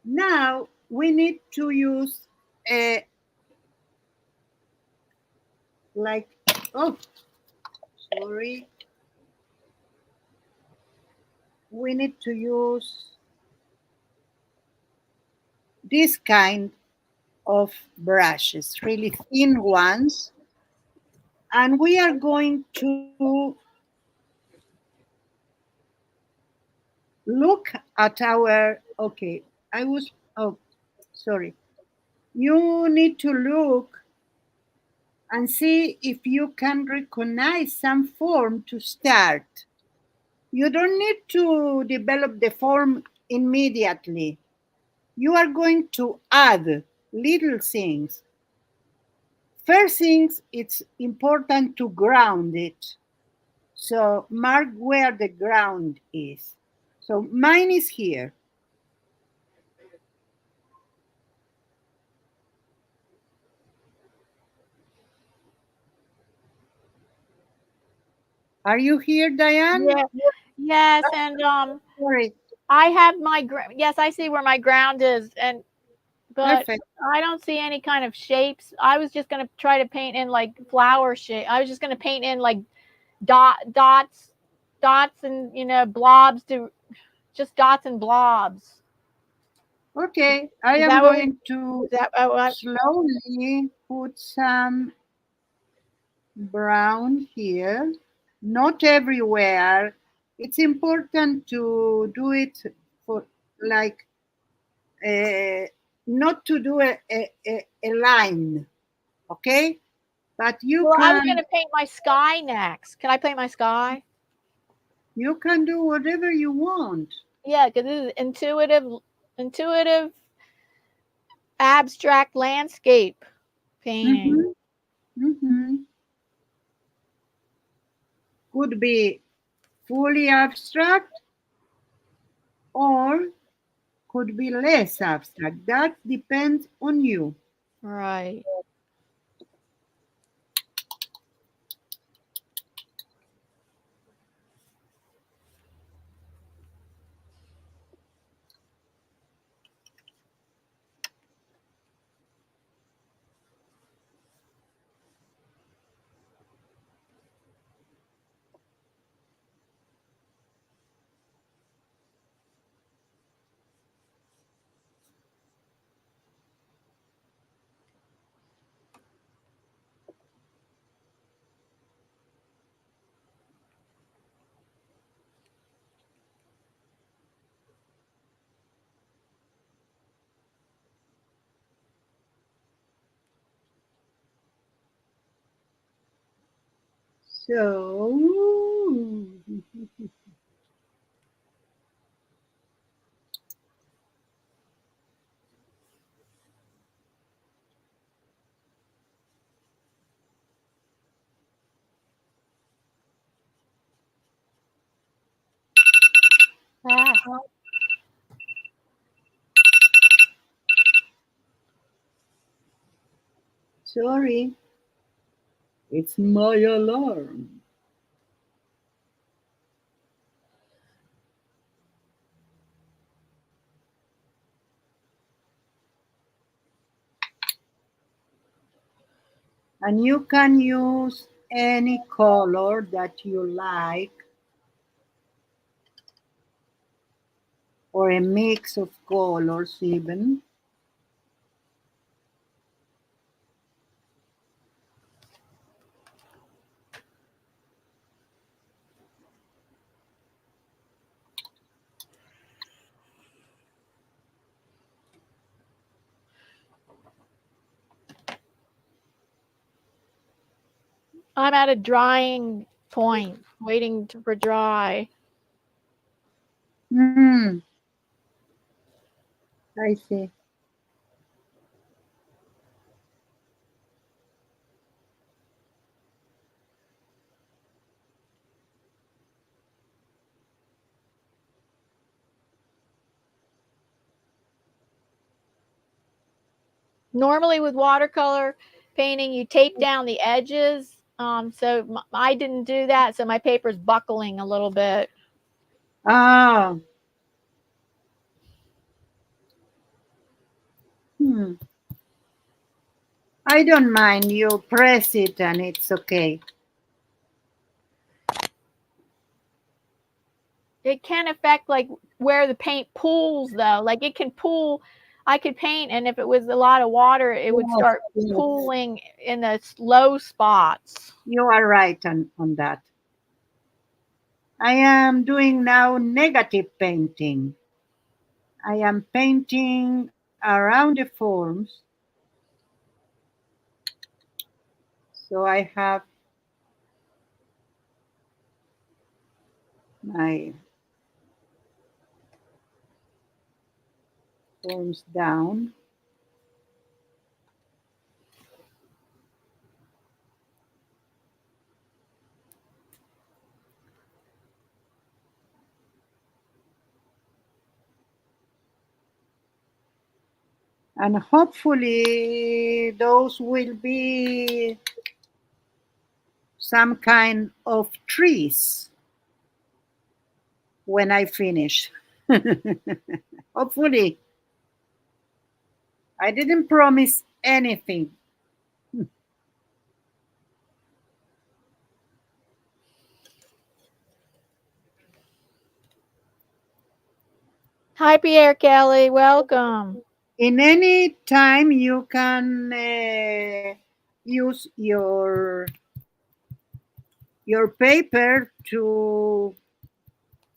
Now we need to use a, like, oh, sorry. We need to use this kind of brushes, really thin ones. And we are going to look at our, okay, oh, sorry. You need to look and see if you can recognize some form to start. You don't need to develop the form immediately. You are going to add little things. First things, it's important to ground it. So mark where the ground is. So mine is here. Are you here, Diane? Yeah. Yes, and Sorry. I have my yes, I see where my ground is, and but Perfect. I don't see any kind of shapes. I was just gonna try to paint in like flower shape. I was just gonna paint in like dots, and blobs to just dots and blobs. Okay, I Is am that what we? going to Is that what? slowly put some brown here. Not everywhere. It's important to do it for like not to do a line. okay? But you Well, I was can going to paint my sky next. Can I paint my sky? you can do whatever you want. Yeah, because this is intuitive abstract landscape painting. Could be fully abstract or could be less abstract. That depends on you. Right. So Ah. sorry, it's my alarm. And you can use any color that you like or a mix of colors even. I'm at a drying point, waiting for dry. Mm, I see. Normally with watercolor painting, you tape down the edges. So I didn't do that, so my paper's buckling a little bit. Ah, hmm. I don't mind. You press it and it's okay. It can affect like where the paint pools though. Like it can pool. I could paint, and if it was a lot of water, it would Yes, start yes. pooling in the low spots. You are right on that. I am doing now negative painting. I am painting around the forms. So I have my forms down. And hopefully those will be some kind of trees when I finish. Hopefully. I didn't promise anything. Hi, Pierre Kelly. Welcome. In any time, you can use your paper to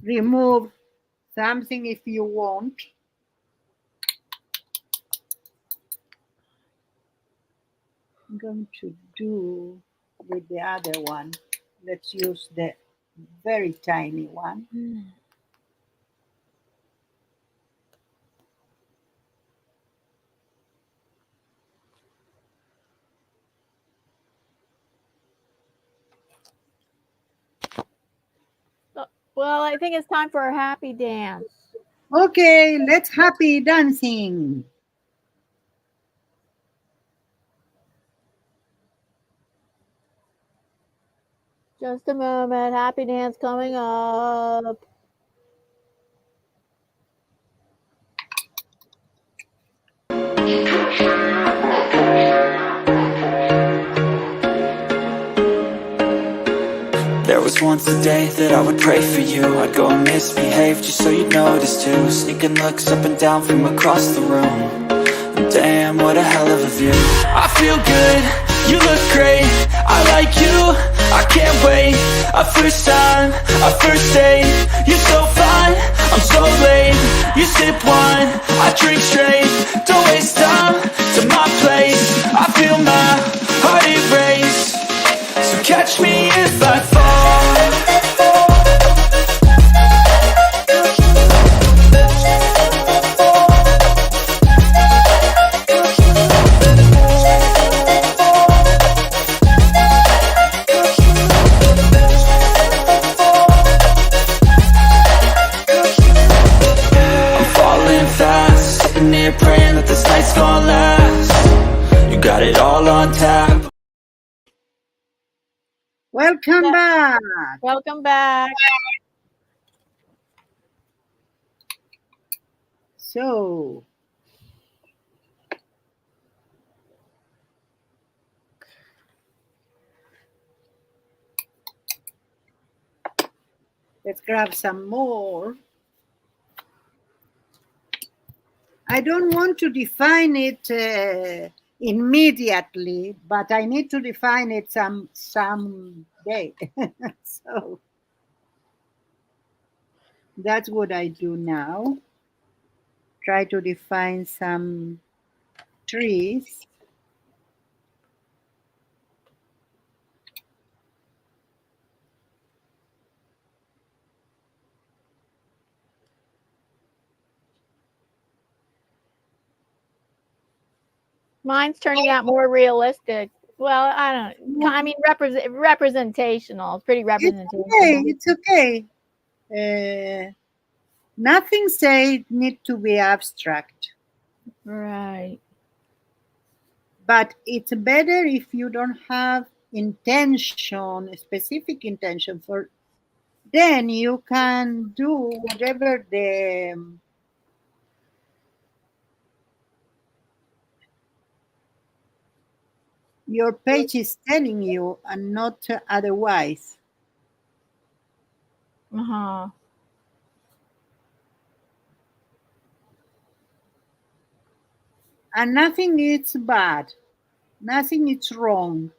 remove something if you want. I'm going to do with the other one. Let's use the very tiny one. Well, I think it's time for a happy dance. Okay, let's happy dancing. Just a moment. Happy dance coming up. There was once a day that I would pray for you. I'd go and misbehave just so you'd notice too. Sneaking looks up and down from across the room. And damn, what a hell of a view. I feel good, you look great, I like you, I can't wait. A first time, a first date. You're so fine, I'm so late. You sip wine, I drink straight. Don't waste time to my place. I feel my heart erase. So catch me if I fall. I'm falling fast, sitting here praying that this night's gonna last. You got it all on tap. Welcome back. Welcome back. So, let's grab some more. I don't want to define it immediately, but I need to define it someday. So that's what I do now. Try to define some trees. Mine's turning out more realistic. Well, I don't. I mean, representational. It's pretty representational. It's okay. Nothing said need to be abstract, Right. but it's better if you don't have intention, a specific intention for. Then you can do whatever your page is telling you and not otherwise. Uh-huh. And nothing is bad. Nothing is wrong.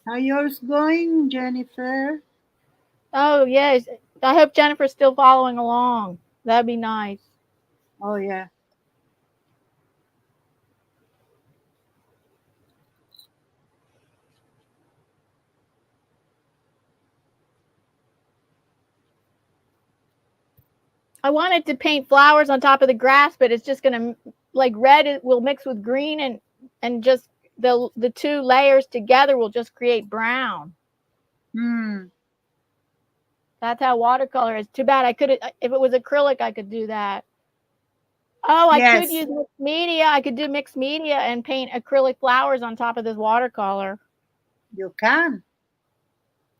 How yours going, Jennifer? Oh, yes. I hope Jennifer's still following along. That'd be nice. Oh, yeah. I wanted to paint flowers on top of the grass, but it's just gonna, like, red will mix with green, and just the two layers together will just create brown. That's how watercolor is. Too bad I could, if it was acrylic, I could do that. Oh, I could use mixed media. I could do mixed media and paint acrylic flowers on top of this watercolor. You can.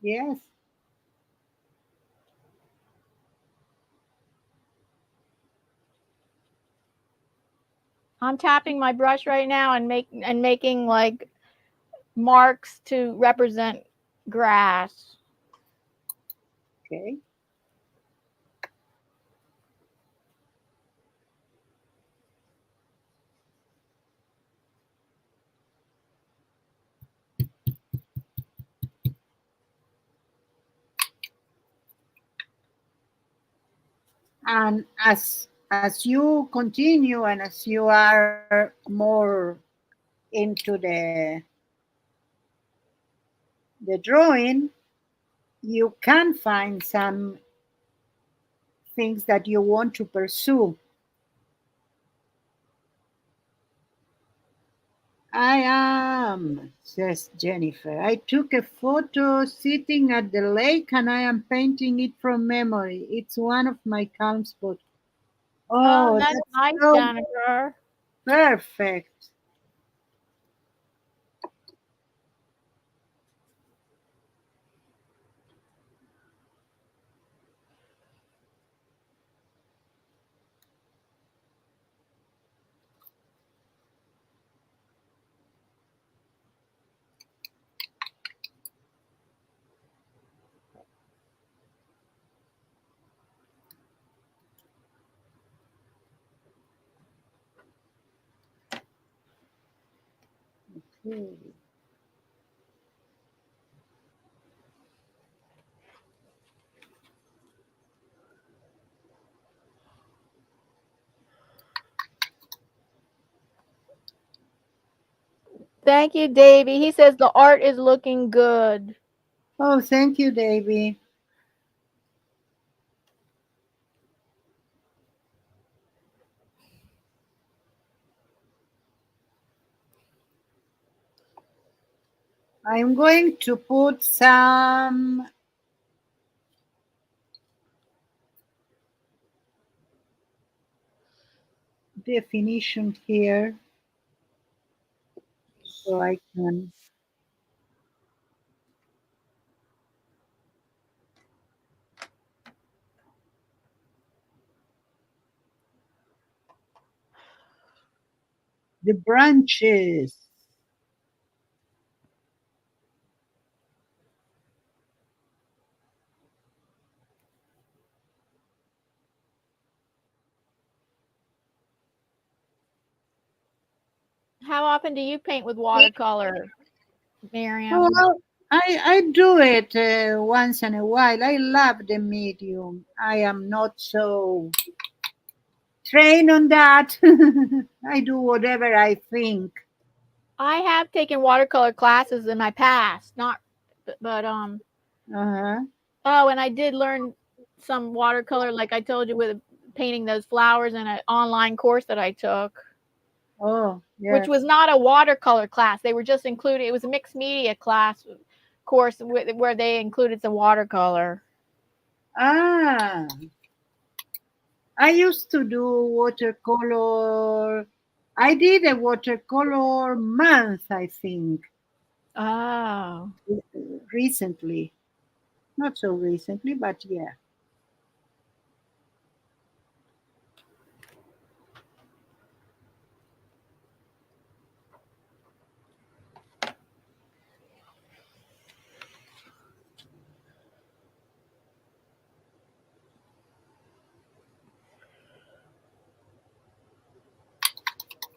Yes. I'm tapping my brush right now and making like marks to represent grass. Okay. And as as you continue and as you are more into the drawing, you can find some things that you want to pursue. I am, says Jennifer. I took a photo sitting at the lake and I am painting it from memory. It's one of my calm spots. Oh, Oh, that's that's nice, so Jennifer. perfect. Okay. Thank you, Davy. He says the art is looking good. Oh, thank you, Davy. I'm going to put some definition here so I can. The branches. How often do you paint with watercolor, Miriam? Well, I do it once in a while. I love the medium. I am not so trained on that. I do whatever I think. I have taken watercolor classes in my past, not, but Uh-huh. oh, and I did learn some watercolor, like I told you, with painting those flowers in an online course that I took, Oh, which yes. was not a watercolor class. They were just included. It was a mixed media class course where they included some watercolor. Ah, I used to do watercolor. I did a watercolor month, I think, Oh. recently. Not so recently, but yeah.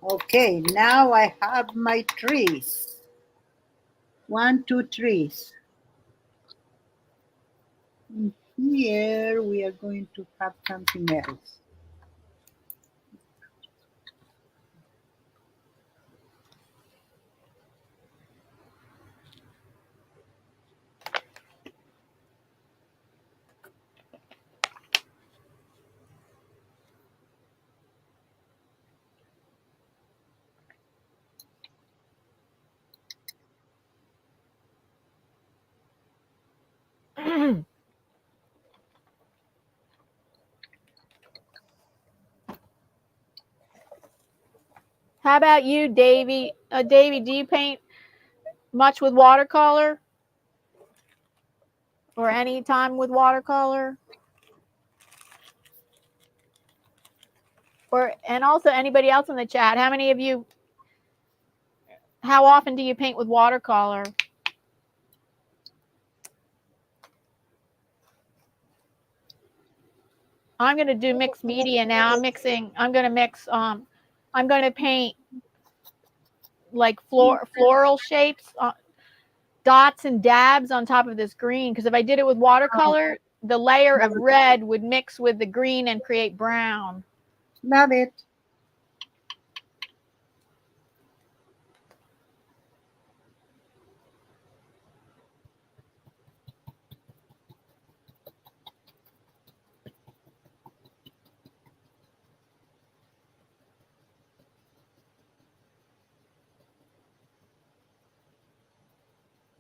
Okay, now I have my trees. 1, 2 trees. And here we are going to have something else. How about you, Davy? Davy, do you paint much with watercolor? Or any time with watercolor? Or and also anybody else in the chat, how many of you, how often do you paint with watercolor? I'm going to do mixed media now. I'm going to mix I'm going to paint like floral shapes, dots and dabs on top of this green, because if I did it with watercolor, the layer of red would mix with the green and create brown. Love it.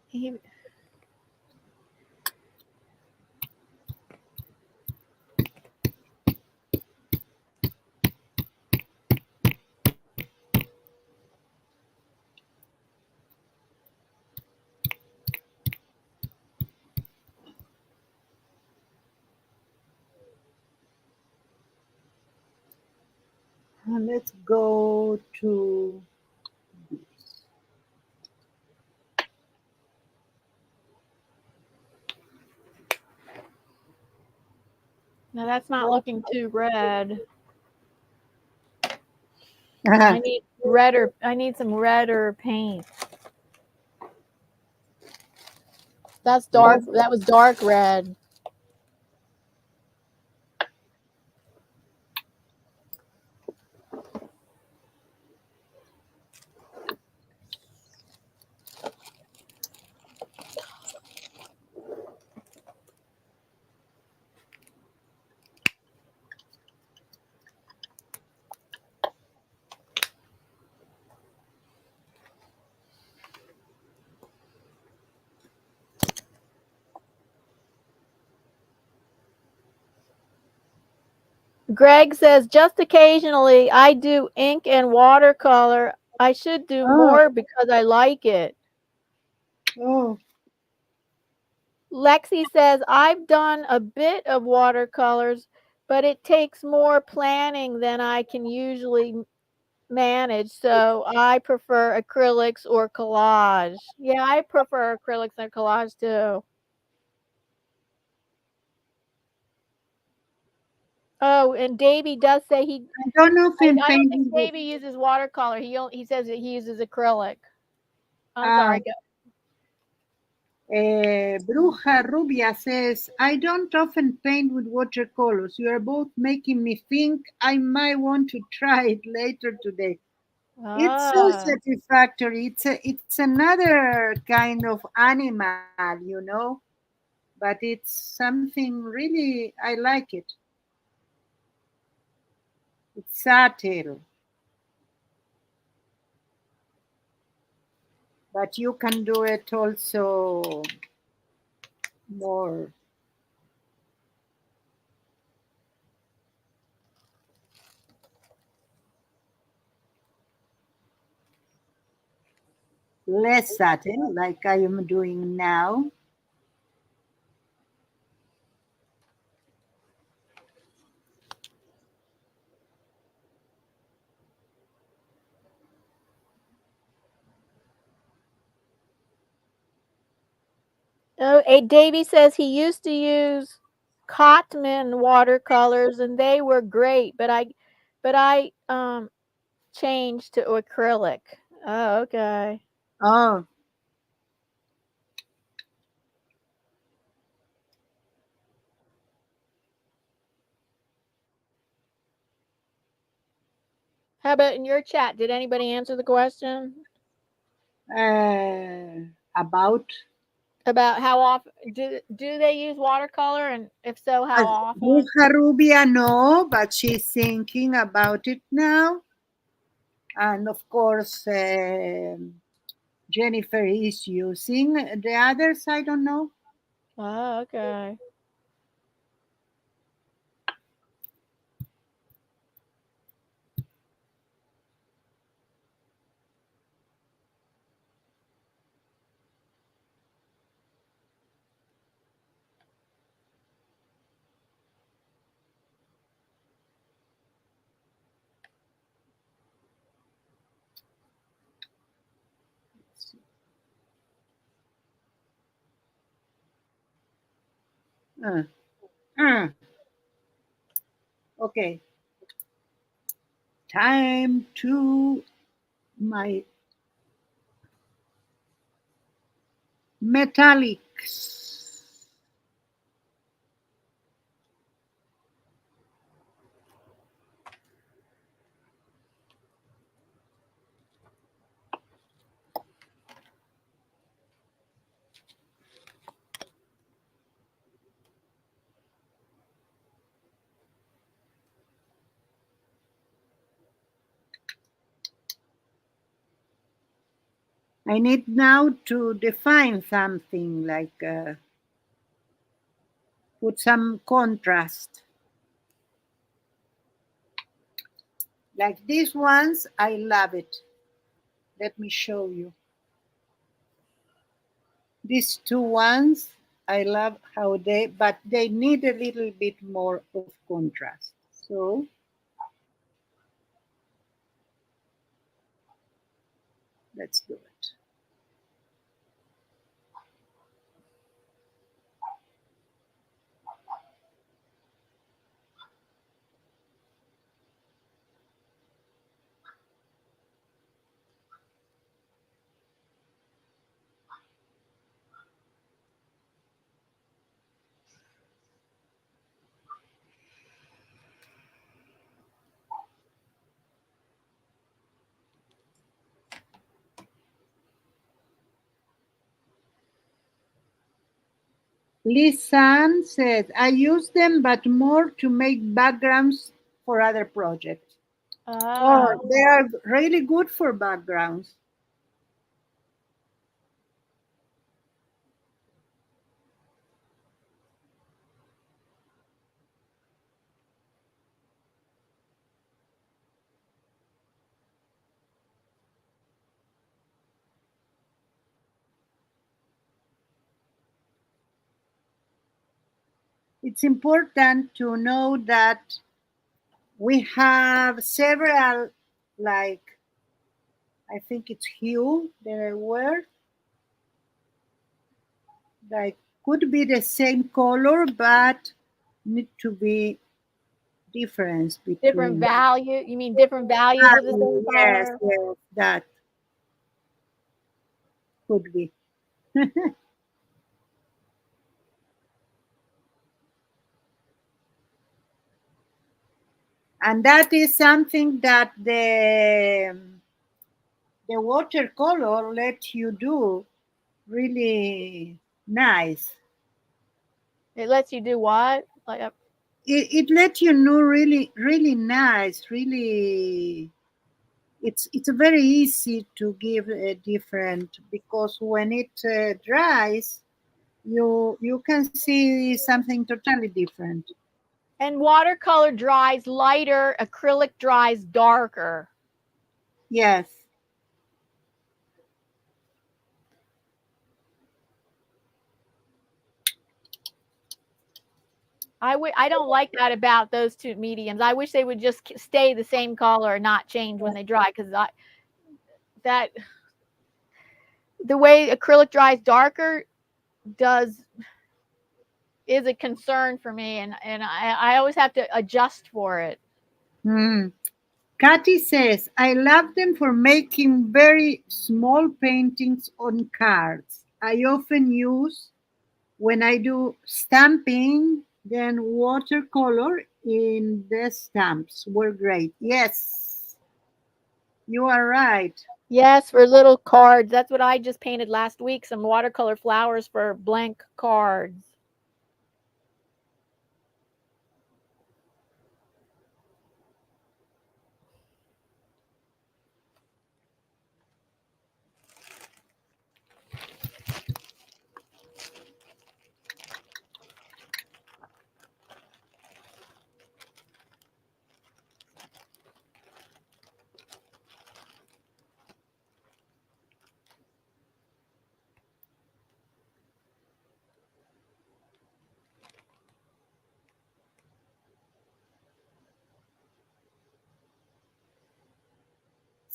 He, Let's go to this. now that's not looking too red. I need redder. I need some redder paint. That's dark. That was dark red. Greg says, just occasionally I do ink and watercolor. I should do more because I like it. Oh, Lexi says, I've done a bit of watercolors, but it takes more planning than I can usually manage. So I prefer acrylics or collage. Yeah, I prefer acrylics and collage too. Oh, and Davey does say he. I don't know if I I'm don't think painting. Davey uses watercolor. He says that he uses acrylic. I'm Ah. sorry. Go. Bruja Rubia says, I don't often paint with watercolors. You are both making me think I might want to try it later today. It's so satisfactory. It's another kind of animal, you know, but it's something really, I like it. It's subtle, but you can do it also more. Less subtle, like I am doing now. Oh, Davey says he used to use Cotman watercolors and they were great, but I changed to acrylic. Oh, okay. Oh, How about in your chat? Did anybody answer the question about about how often do they use watercolor, and if so, how often? Bruja Rubia, no, but she's thinking about it now. And of course, Jennifer is using. The others, I don't know. Oh, okay. Uh, uh. Okay. Time to my metallics. I need now to define something, like put some contrast. Like these ones, I love it. Let me show you. These two ones, I love how but they need a little bit more of contrast. So let's do it. Lisan says, I use them, but more to make backgrounds for other projects. Oh, they are really good for backgrounds. It's important to know that we have several, like, I think it's hue that I wear. Like, could be the same color, but need to be difference between different value. You mean different values of the same yes, color? yes, that could be. And that is something that the watercolor lets you do really nice. It lets you do what? Like It lets you know really nice, really. It's very easy to give a different, because when it dries, you can see something totally different. and watercolor dries lighter, acrylic dries darker. Yes. I don't like that about those two mediums. I wish they would just stay the same color and not change when they dry, because that the way acrylic dries darker is a concern for me, and I always have to adjust for it. Kathy says, I love them for making very small paintings on cards. I often use when I do stamping, then watercolor in the stamps were great. Yes, you are right. Yes, for little cards. That's what I just painted last week, some watercolor flowers for blank cards.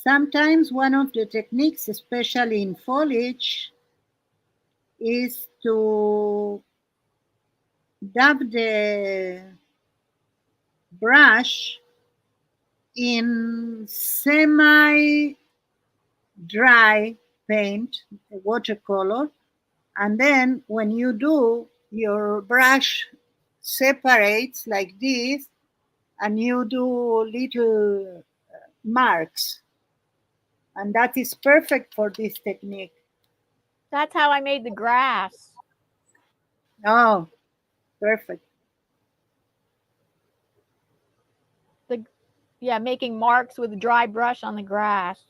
Sometimes one of the techniques, especially in foliage, is to dab the brush in semi dry paint, watercolor, and then when you do, your brush separates like this, and you do little marks, and that is perfect for this technique. That's how I made the grass. Oh, perfect. Yeah, making marks with a dry brush on the grass.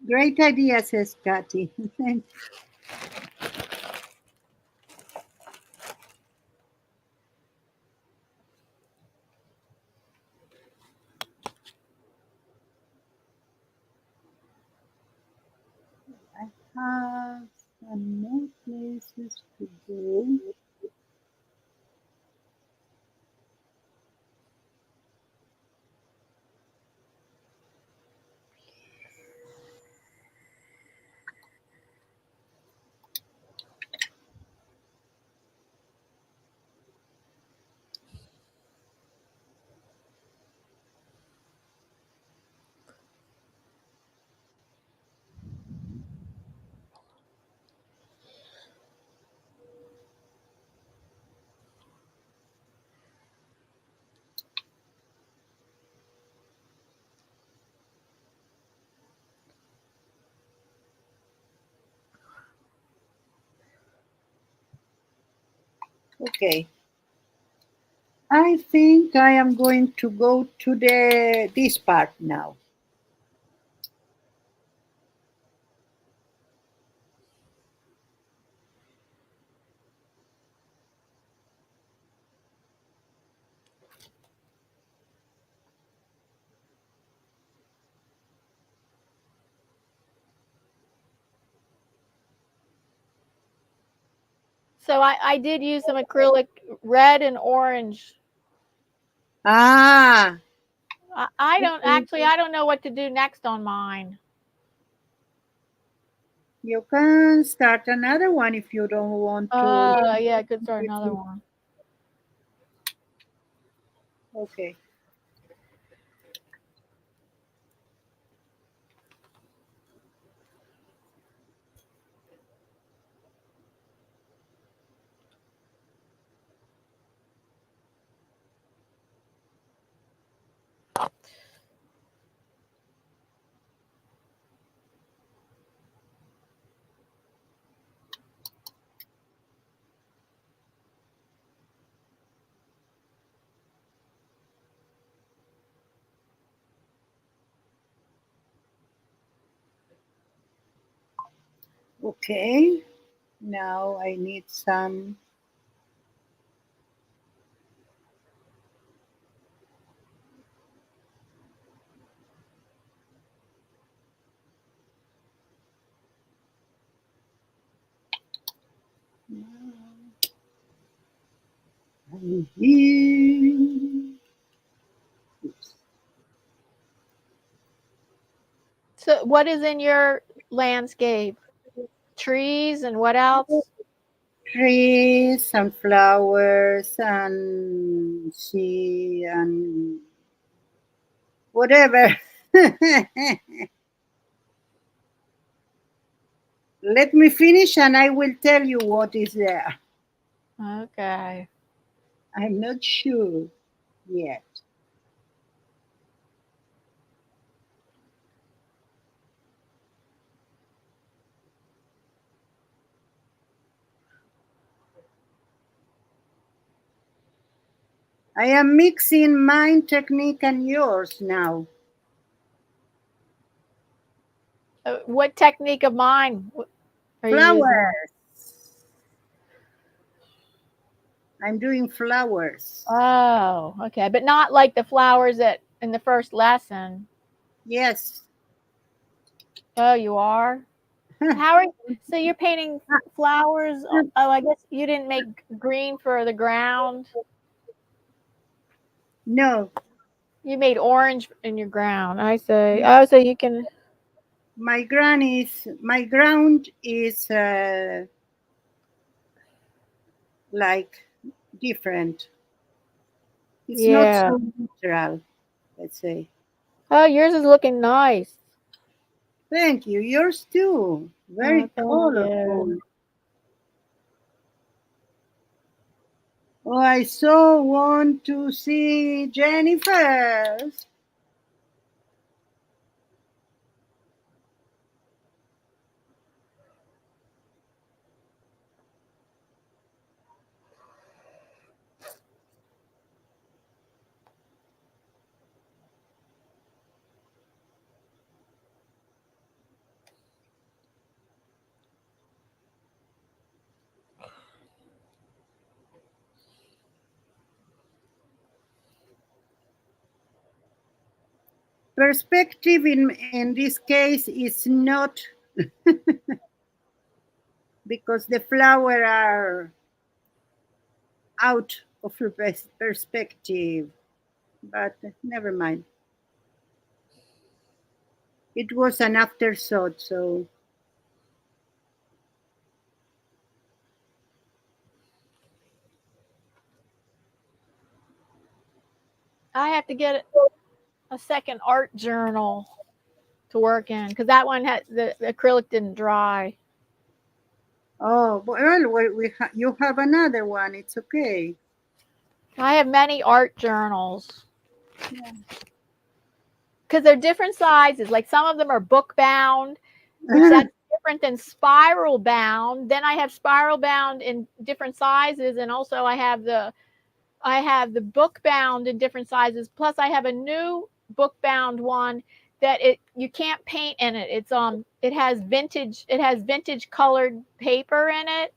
Great idea, says Kathy. Thanks. I have some more places to go. Okay. I think I am going to go to this part now. So I did use some acrylic red and orange. Ah, I don't actually, I don't know what to do next on mine. you can start another one if you don't want to. Yeah, I could start another one. Okay. Okay. Now I need some. So what is in your landscape? Trees and what else? Trees and flowers and sea and whatever. Let me finish and I will tell you what is there. Okay. I'm not sure yet. I am mixing my technique and yours now. What technique of mine are you using? Flowers. I'm doing flowers. Oh, okay. But not like the flowers that in the first lesson. Yes. Oh, you are? How are so you're painting flowers? Oh, I guess you didn't make green for the ground. No. You made orange in your ground. I say. Oh, so you can. My ground is like different. It's not Yeah. so natural, let's say. Oh, yours is looking nice. Thank you. Yours too. Oh, Very thank colorful. you. Oh, I so want to see Jennifer. perspective in this case is not because the flower are out of perspective, but never mind. It was an afterthought, so I have to get a second art journal to work in because that one had the acrylic didn't dry. oh well, you have another one. It's okay. I have many art journals because they're different sizes. Like some of them are book bound, which that's different than spiral bound. Then I have spiral bound in different sizes, and also I have the book bound in different sizes. Plus, I have a new book bound one that you can't paint in it. It has vintage colored paper in it,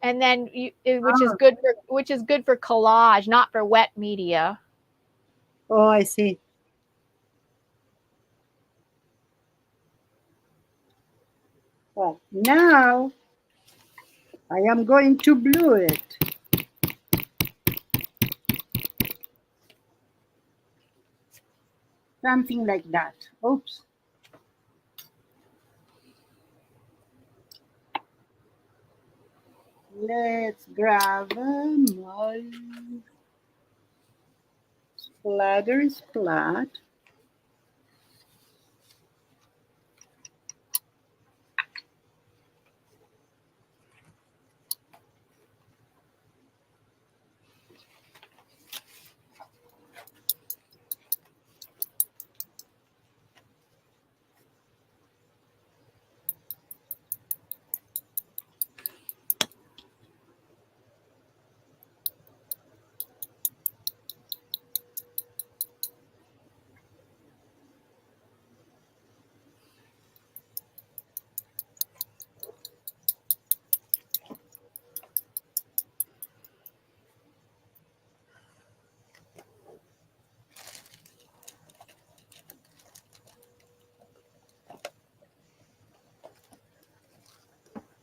and then which is good for collage, not for wet media. Oh, I see. Well, now I am going to blue it. Something like that. Oops. Let's grab my splat.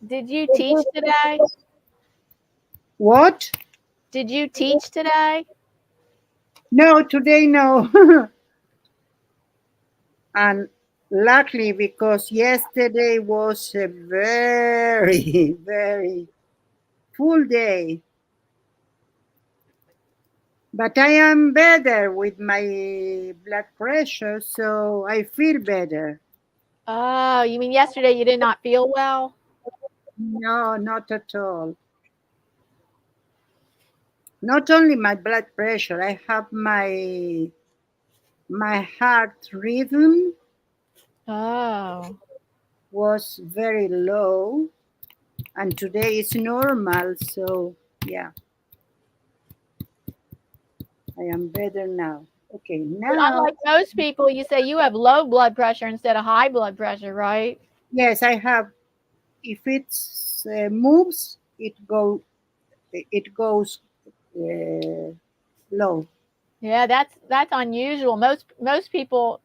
Did you teach today? What? Did you teach today? No, today no. And luckily, because yesterday was a very, very full day. But I am better with my blood pressure, so I feel better. Oh, you mean yesterday you did not feel well? No, not at all. Not only my blood pressure, I have my heart rhythm Oh. was very low, and today is normal, so yeah, I am better now. Okay, But now, unlike most people, you say you have low blood pressure instead of high blood pressure, right? yes, I have. If it moves, it goes low. Yeah, that's unusual. Most people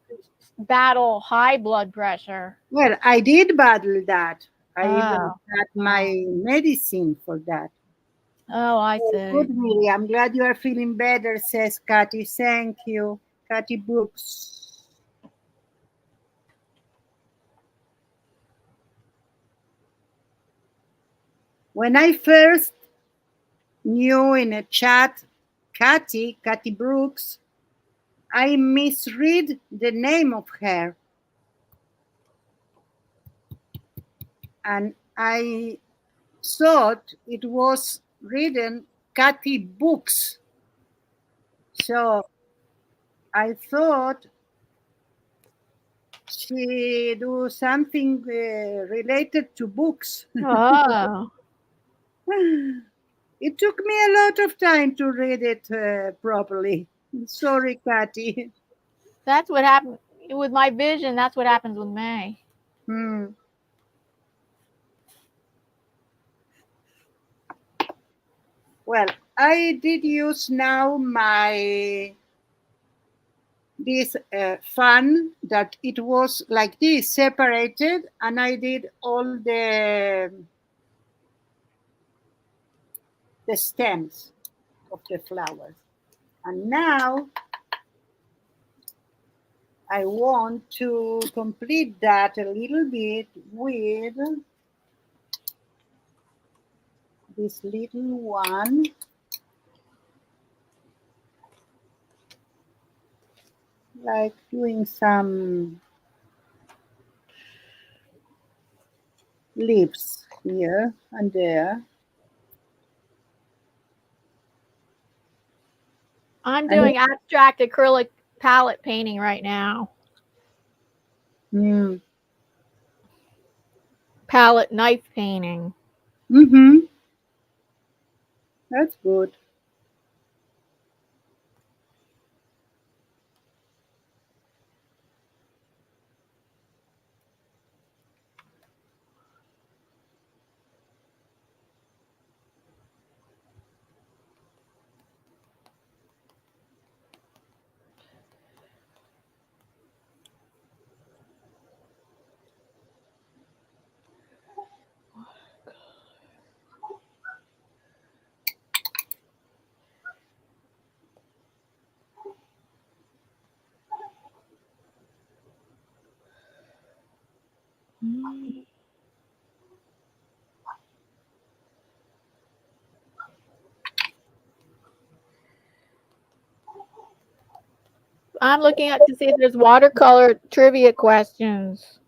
battle high blood pressure. Well, I did battle that. I even Oh. got my medicine for that. Oh, I Oh, see. good, Miri. I'm glad you are feeling better, says Cathy. Thank you, Cathy Brooks. When I first knew in a chat Cathy Brooks, I misread the name of her. And I thought it was written Cathy Books. So I thought she do something related to books. Oh. It took me a lot of time to read it properly. Sorry, Cathy. That's what happened with my vision. That's what happens with me. Hmm. Well, I did use now my this fan that it was like this, separated, and I did all the stems of the flowers. And now I want to complete that a little bit with this little one. Like doing some leaves here and there. I'm doing abstract acrylic palette painting right now. Mm. Palette knife painting. Mm-hmm. That's good. I'm looking up to see if there's watercolor trivia questions.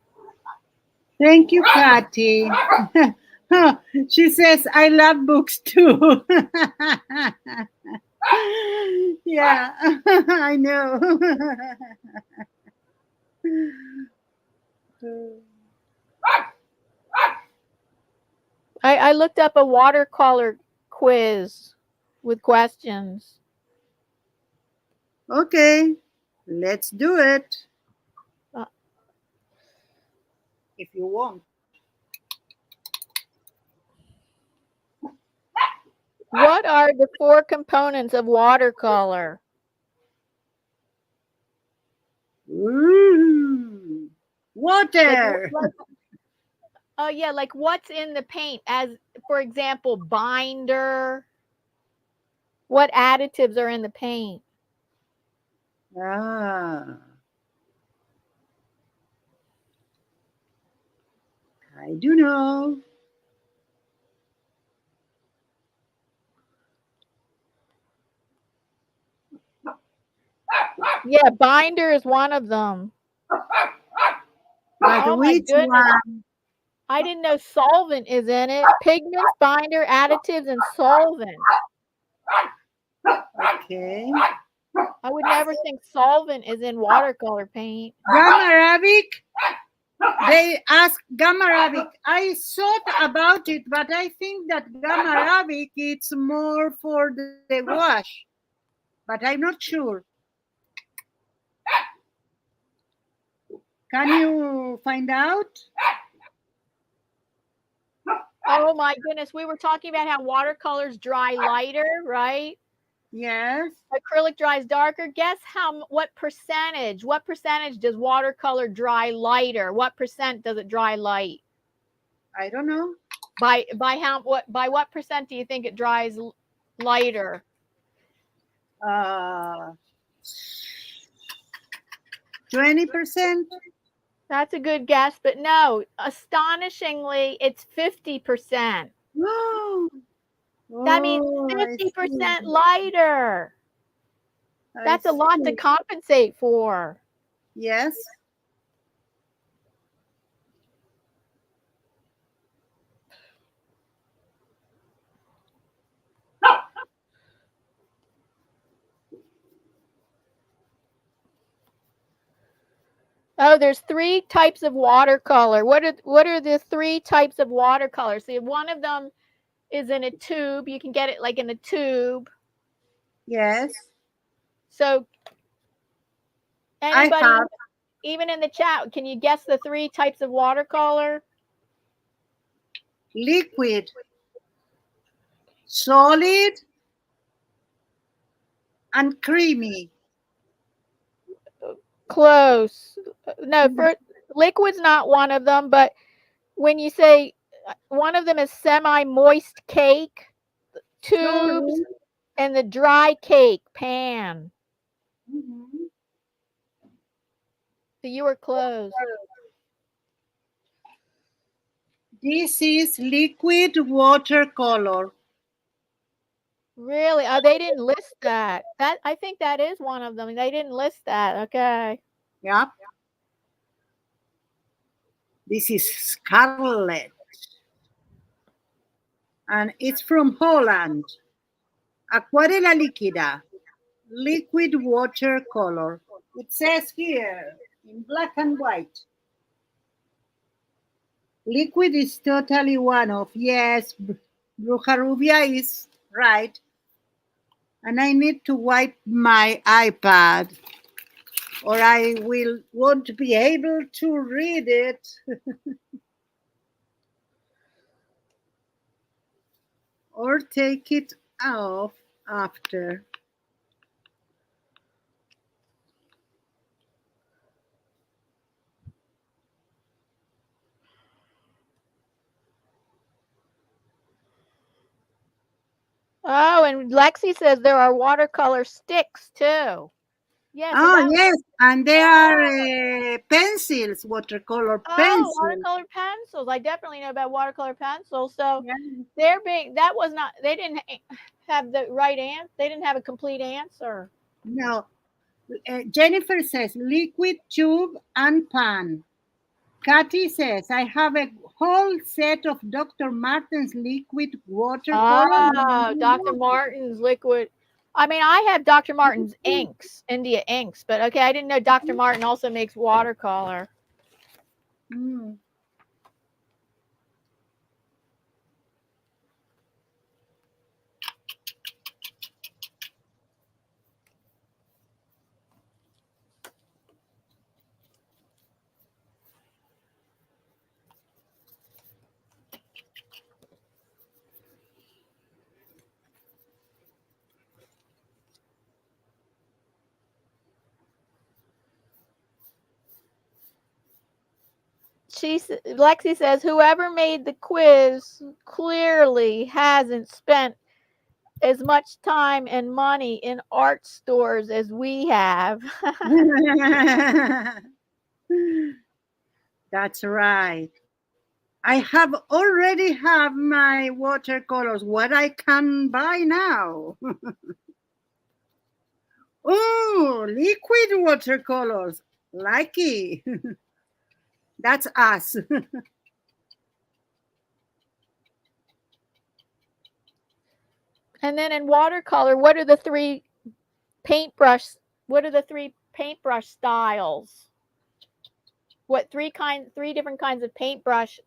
Thank you, Patty. She says, I love books too. Yeah, I know. I looked up a watercolor quiz with questions. Okay, let's do it. If you want. What are the 4 components of watercolor? Ooh, water. Oh yeah, like what's in the paint? As for example, binder. What additives are in the paint? Ah, I do know. Yeah, binder is one of them. But Oh my goodness. One? I didn't know solvent is in it. Pigments, binder, additives, and solvent. Okay. I would never think solvent is in watercolor paint. Gamma Arabic? They asked Gamma Arabic. I thought about it, but I think that Gamma Arabic it's more for the wash. But I'm not sure. Can you find out? Oh my goodness, we were talking about how watercolors dry lighter, right? Yes. Acrylic dries darker. Guess what percentage does watercolor dry lighter? What percent does it dry light? I don't know. By what percent do you think it dries lighter? 20%. That's a good guess, but no, astonishingly, it's 50%. That means 50% lighter. That's a lot to compensate for. Yes. Oh, there's 3 types of watercolor. What are the 3 types of watercolor? See, one of them is in a tube. You can get it like in a tube. Yes. So anybody, even in the chat, can you guess the 3 types of watercolor? Liquid, solid, and creamy. Close. No, for liquid's not one of them, but when you say one of them is semi-moist cake, tubes, Sorry. and the dry cake pan. Mhm. So you were close. This is liquid watercolor. Really? Oh, they didn't list that. That I think that is one of them. They didn't list that. Okay. Yep. This is Scarlet. And it's from Holland. Acuarela líquida, liquid watercolor. It says here in black and white. Liquid is totally one of. Yes, Bruja Rubia is right. And I need to wipe my iPad or I won't be able to read it. Or take it off after. Oh, and Lexi says there are watercolor sticks too. Yeah. So Oh, yes, and they are pencils, watercolor pencils. watercolor pencils. I definitely know about watercolor pencils. So Yeah. they're being that was not. They didn't have the right answer. They didn't have a complete answer. No, Jennifer says liquid tube and pan. Kathy says, I have a whole set of Dr. Martens liquid watercolor. Oh, Dr. Martin's liquid. I mean, I have Dr. Martin's inks, India inks, but okay, I didn't know Dr. Martin also makes watercolor. Mm. Lexi says whoever made the quiz clearly hasn't spent as much time and money in art stores as we have. That's right. I have already have my watercolors. What I can buy now? Oh, liquid watercolors. Lucky. That's us. And then in watercolor, what are the three paintbrush styles? What three different kinds of paintbrush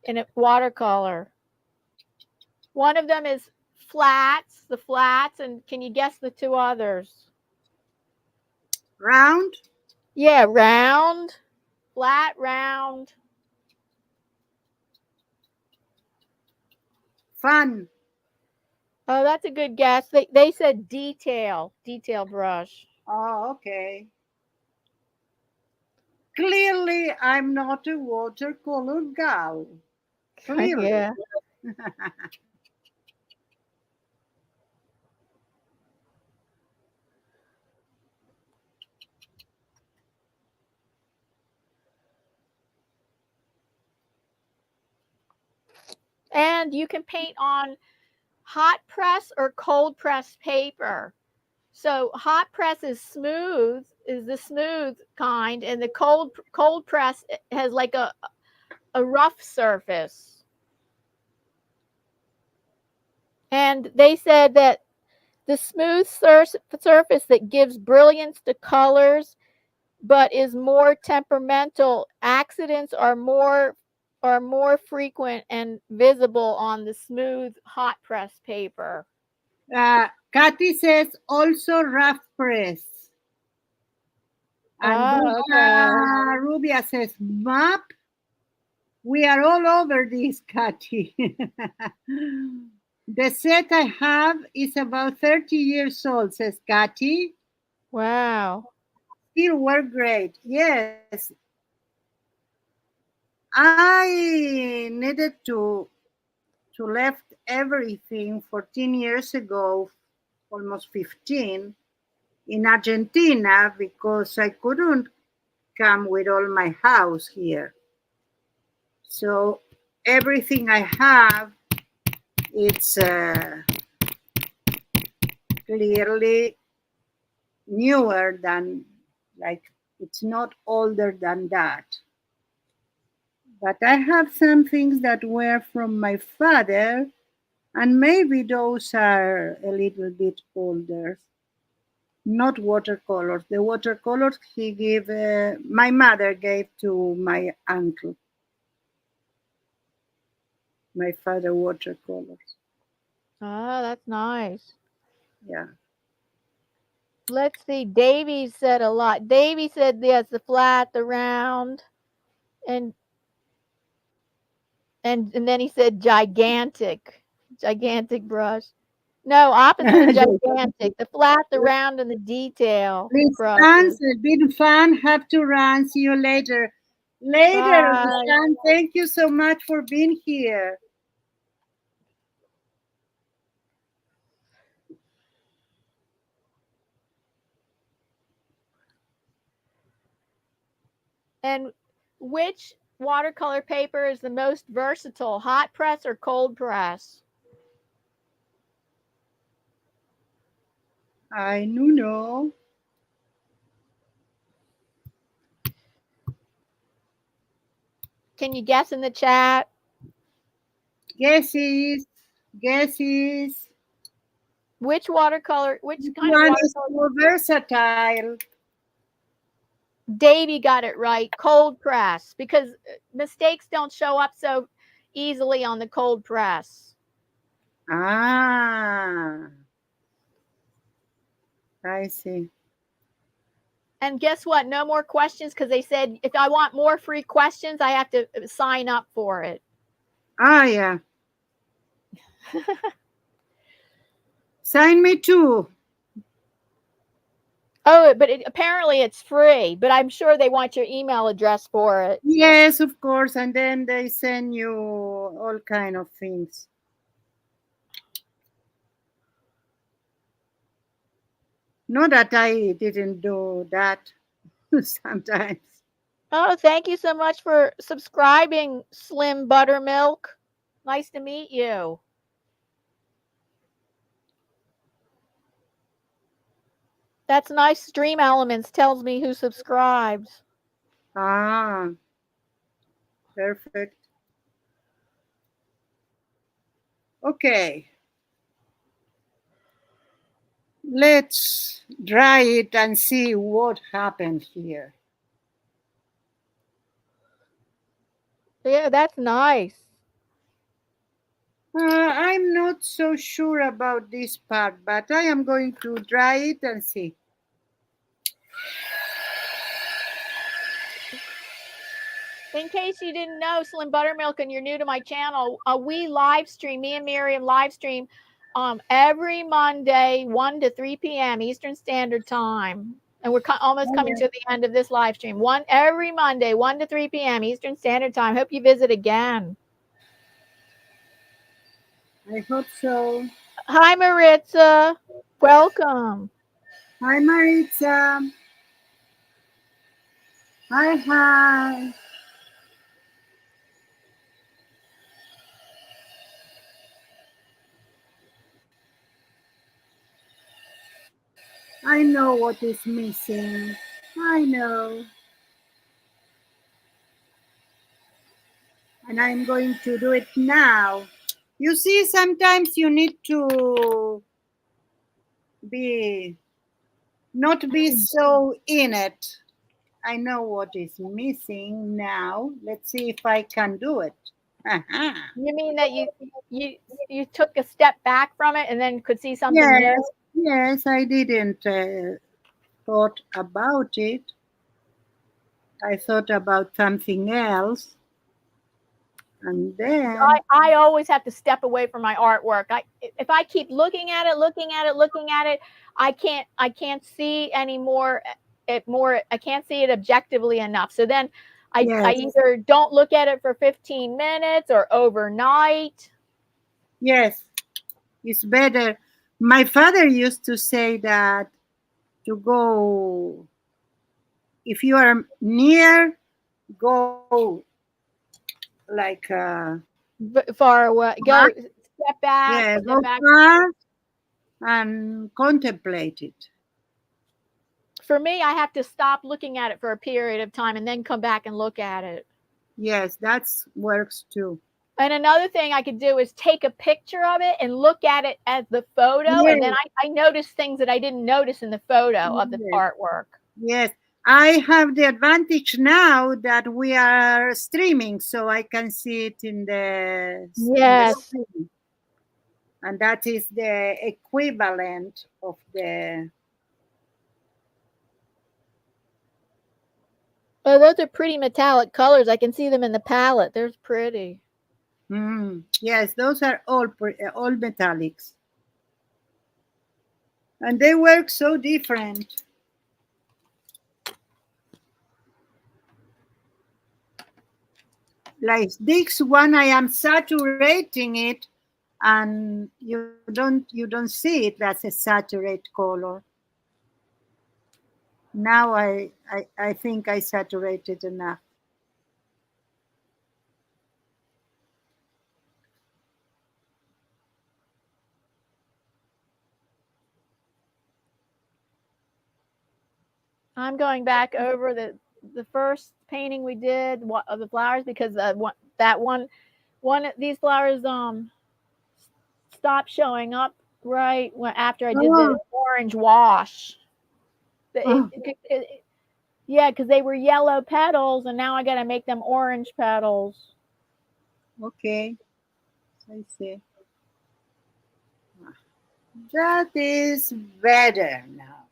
in a watercolor? One of them is the flats, and can you guess the two others? Round? Yeah, round, flat, round. Fun. Oh, that's a good guess. They said detail brush. Oh, okay. Clearly, I'm not a watercolor gal. Clearly. Yeah. And you can paint on hot press or cold press paper. So hot press is the smooth kind, and the cold press has like a rough surface. And they said that the smooth surface that gives brilliance to colors but is more temperamental, accidents are more frequent and visible on the smooth hot press paper. Kathy says also rough press. And Rubia says map. We are all over this, Kathy. The set I have is about 30 years old, says Kathy. Wow. still work great. Yes. I needed to left everything 14 years ago, almost 15, in Argentina because I couldn't come with all my house here. So everything I have, it's clearly newer than, like, it's not older than that. But I have some things that were from my father, and maybe those are a little bit older. Not watercolors. The watercolors he gave, my mother gave to my uncle. My father watercolors. Oh, that's nice. Yeah. Let's see. Davy said a lot. Davy said yes, the flat, the round, and and then he said gigantic brush. No, opposite of gigantic. The flat, the round, and the detail Please, brushes. fans, it's been fun. Have to run. See you later. Later, Bye. Sean. Thank you so much for being here. And which watercolor paper is the most versatile, hot press or cold press? I know. Can you guess in the chat? Guesses. Guesses. Which watercolor, which This kind of one is watercolor? more versatile. Davey got it right. Cold press, because mistakes don't show up so easily on the cold press. Ah, I see. And guess what? No more questions, because they said if I want more free questions, I have to sign up for it. Ah, yeah. Sign me too. Oh, but apparently it's free, but I'm sure they want your email address for it. Yes, of course. And then they send you all kind of things. Not that I didn't do that sometimes. Oh, thank you so much for subscribing, Slim Buttermilk. Nice to meet you. That's nice. Stream Elements tells me who subscribes. Ah, perfect. Okay. Let's dry it and see what happened here. Yeah, that's nice. I'm not so sure about this part, but I am going to dry it and see. In case you didn't know, Slim Buttermilk, and you're new to my channel, we live stream, me and Miriam live stream every Monday, 1 to 3 p.m. Eastern Standard Time. And we're almost coming to the end of this live stream. Every Monday, 1 to 3 p.m. Eastern Standard Time. Hope you visit again. I hope so. Hi, Maritza. Welcome. Hi, Maritza. Hi, hi. I know what is missing. I know. And I'm going to do it now. You see, sometimes you need to not be so in it. I know what is missing now. Let's see if I can do it. You mean that you took a step back from it and then could see something Yes, new? yes, I didn't thought about it. I thought about something else. And then I always have to step away from my artwork. If I keep looking at it, I can't see anymore. it more. I can't see it objectively enough. So then I Yes. either don't look at it for 15 minutes or overnight. Yes, it's better. My father used to say that to go, if you are near, go like Far away. Go back. step back. Yeah, Step go back. far and contemplate it. For me, I have to stop looking at it for a period of time and then come back and look at it. Yes, that works too. And another thing I could do is take a picture of it and look at it as the photo. Yes. And then I notice things that I didn't notice in the photo of the Yes. artwork. Yes, I have the advantage now that we are streaming, so I can see it in the Yes. screen. And that is the equivalent of the. Oh, those are pretty metallic colors. I can see them in the palette. They're pretty. Yes, those are all metallics, and they work so different. Like this one, I am saturating it, and you don't see it as a saturate color. Now I think I saturated enough. I'm going back over the first painting we did of the flowers because these flowers stopped showing up right after I did the orange wash. Yeah, because they were yellow petals, and now I got to make them orange petals. Okay, I see. That is better now.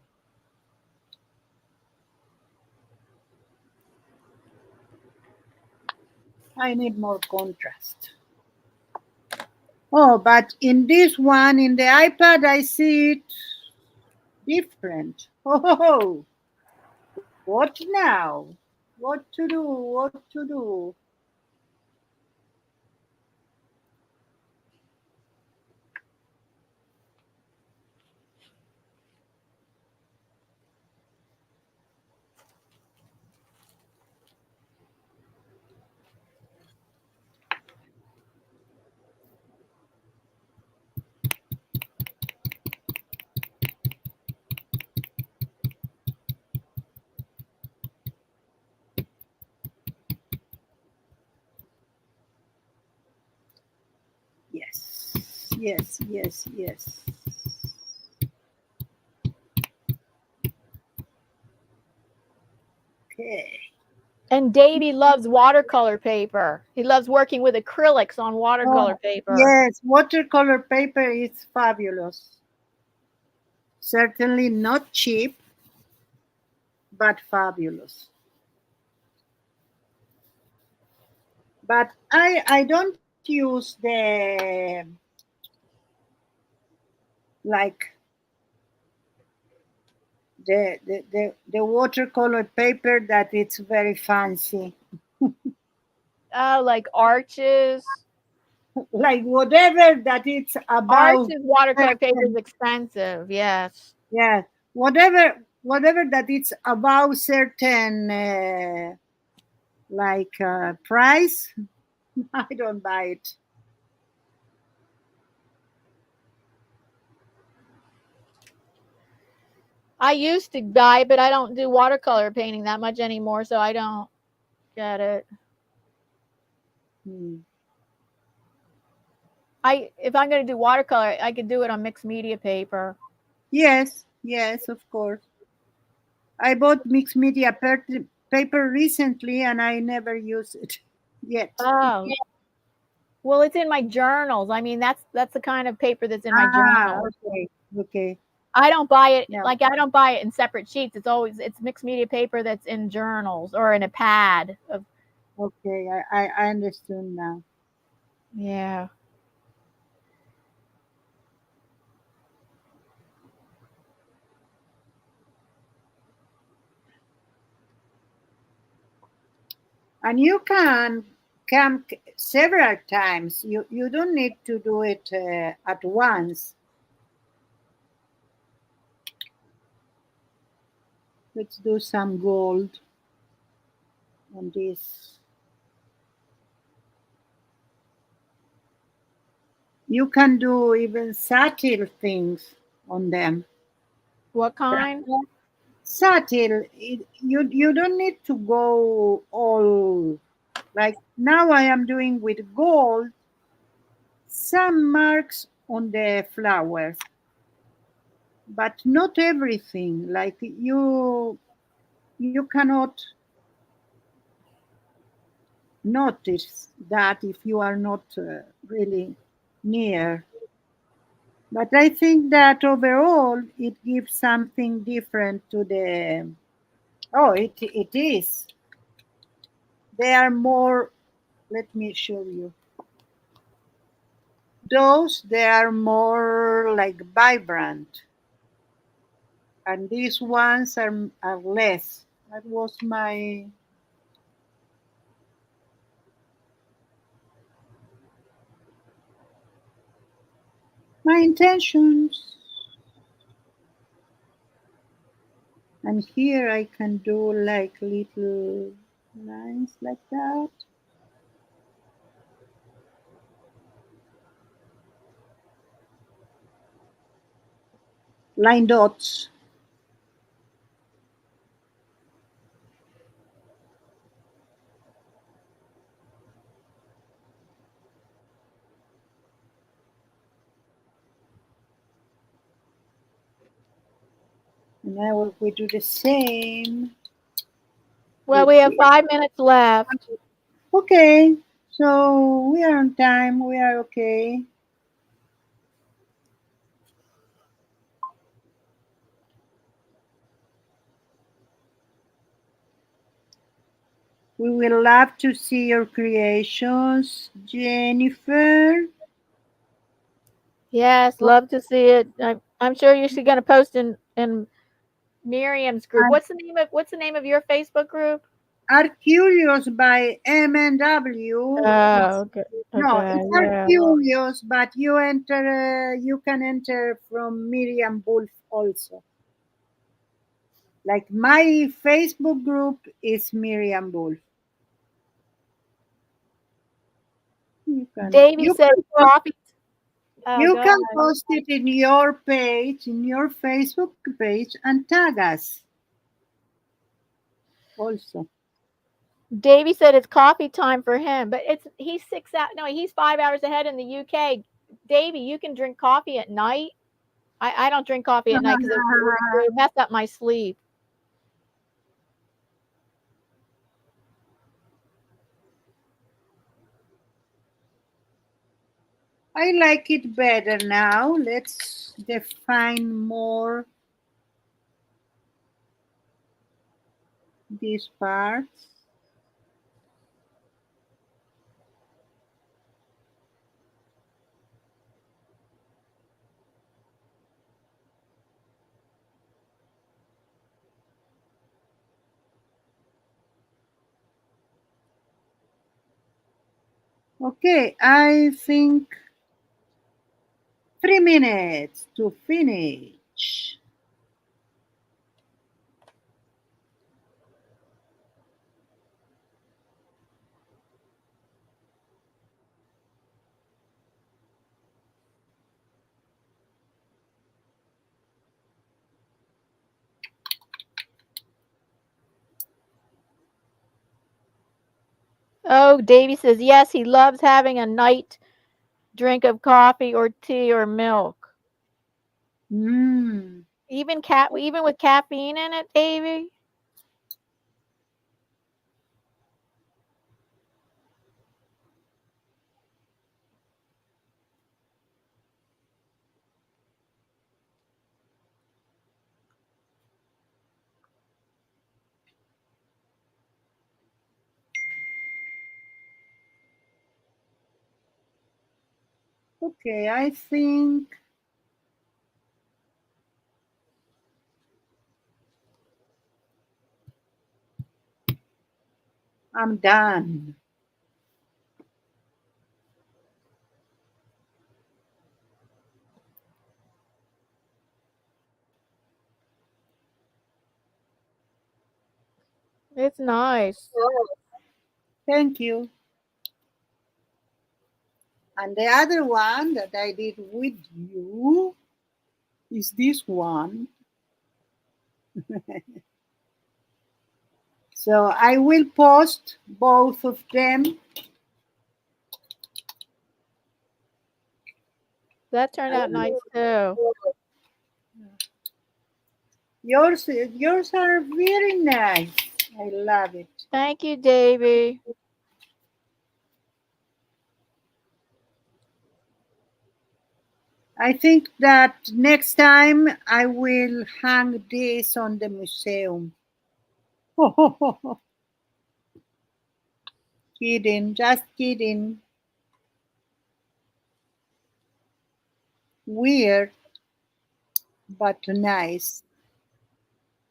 I need more contrast. Oh, but in this one, in the iPad, I see it different. Oh, what now? What to do? What to do? Yes, yes, yes, yes. Okay. And Davey loves watercolor paper. He loves working with acrylics on watercolor paper. Yes, watercolor paper is fabulous. Certainly not cheap, but fabulous. But I don't use like the watercolor paper that it's very fancy. Oh, like Arches. Like whatever that it's about. Arches watercolor paper is expensive. Yes. Yeah, whatever that it's about certain price, I don't buy it. I used to buy it, but I don't do watercolor painting that much anymore, so I don't get it. If I'm going to do watercolor, I could do it on mixed media paper. Yes, of course. I bought mixed media paper recently, and I never use it yet. Oh. Well, it's in my journals. I mean, that's the kind of paper that's in my journal. Okay. I don't buy it I don't buy it in separate sheets. It's mixed media paper that's in journals or in a pad. Okay, I understand now. Yeah. And you can come several times. You don't need to do it at once. Let's do some gold on this. You can do even subtle things on them. What kind? Subtle. You don't need to go all like now I am doing with gold some marks on the flowers, but not everything. Like you cannot notice that if you are not really near. But I think that overall it gives something different to the. Oh, it is. They are more. Let me show you. Those they are more like vibrant, and these ones are less. That was my intentions. And here I can do like little lines like that. Line dots. And now we do the same. Well, we have 5 minutes left. Okay, so we are on time. We are okay. We will love to see your creations, Jennifer. Yes, love to see it. I'm sure you're going to post in Miriam's group. What's the name of your Facebook group? Artcurious by MNW. Oh, okay. No, Okay, it's yeah. Artcurious, but you enter. You can enter from Miriam Wolf also. Like my Facebook group is Miriam Wolf. Davey said coffee. You can post it in your page, in your Facebook page, and tag us also. Davey said it's coffee time for him, but he's 5 hours ahead in the UK. Davey, you can drink coffee at night. I don't drink coffee at night because it would mess up my sleep. I like it better now. Let's define more these parts. Okay, I think 3 minutes to finish. Oh, Davey says yes, he loves having a night drink of coffee or tea or milk. Mm. Even with caffeine in it, Davey. Okay, I think I'm done. It's nice. Thank you. And the other one that I did with you is this one. So I will post both of them. That turned out nice too. Yours are very nice. I love it. Thank you, Davy. I think that next time I will hang this on the museum. Kidding, just kidding. Weird, but nice.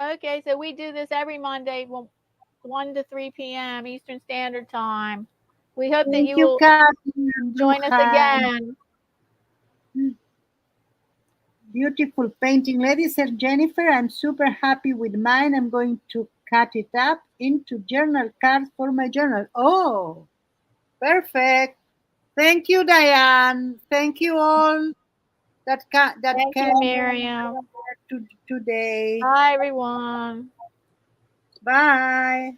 Okay, so we do this every Monday, 1 to 3 p.m. Eastern Standard Time. We hope that Thank you you, will Kathy and join us Lujan. again. Beautiful painting. Ladies and Jennifer, I'm super happy with mine. I'm going to cut it up into journal cards for my journal. Oh, perfect. Thank you, Diane. Thank you all that Thank you, came Miriam. today. Bye, everyone. Bye.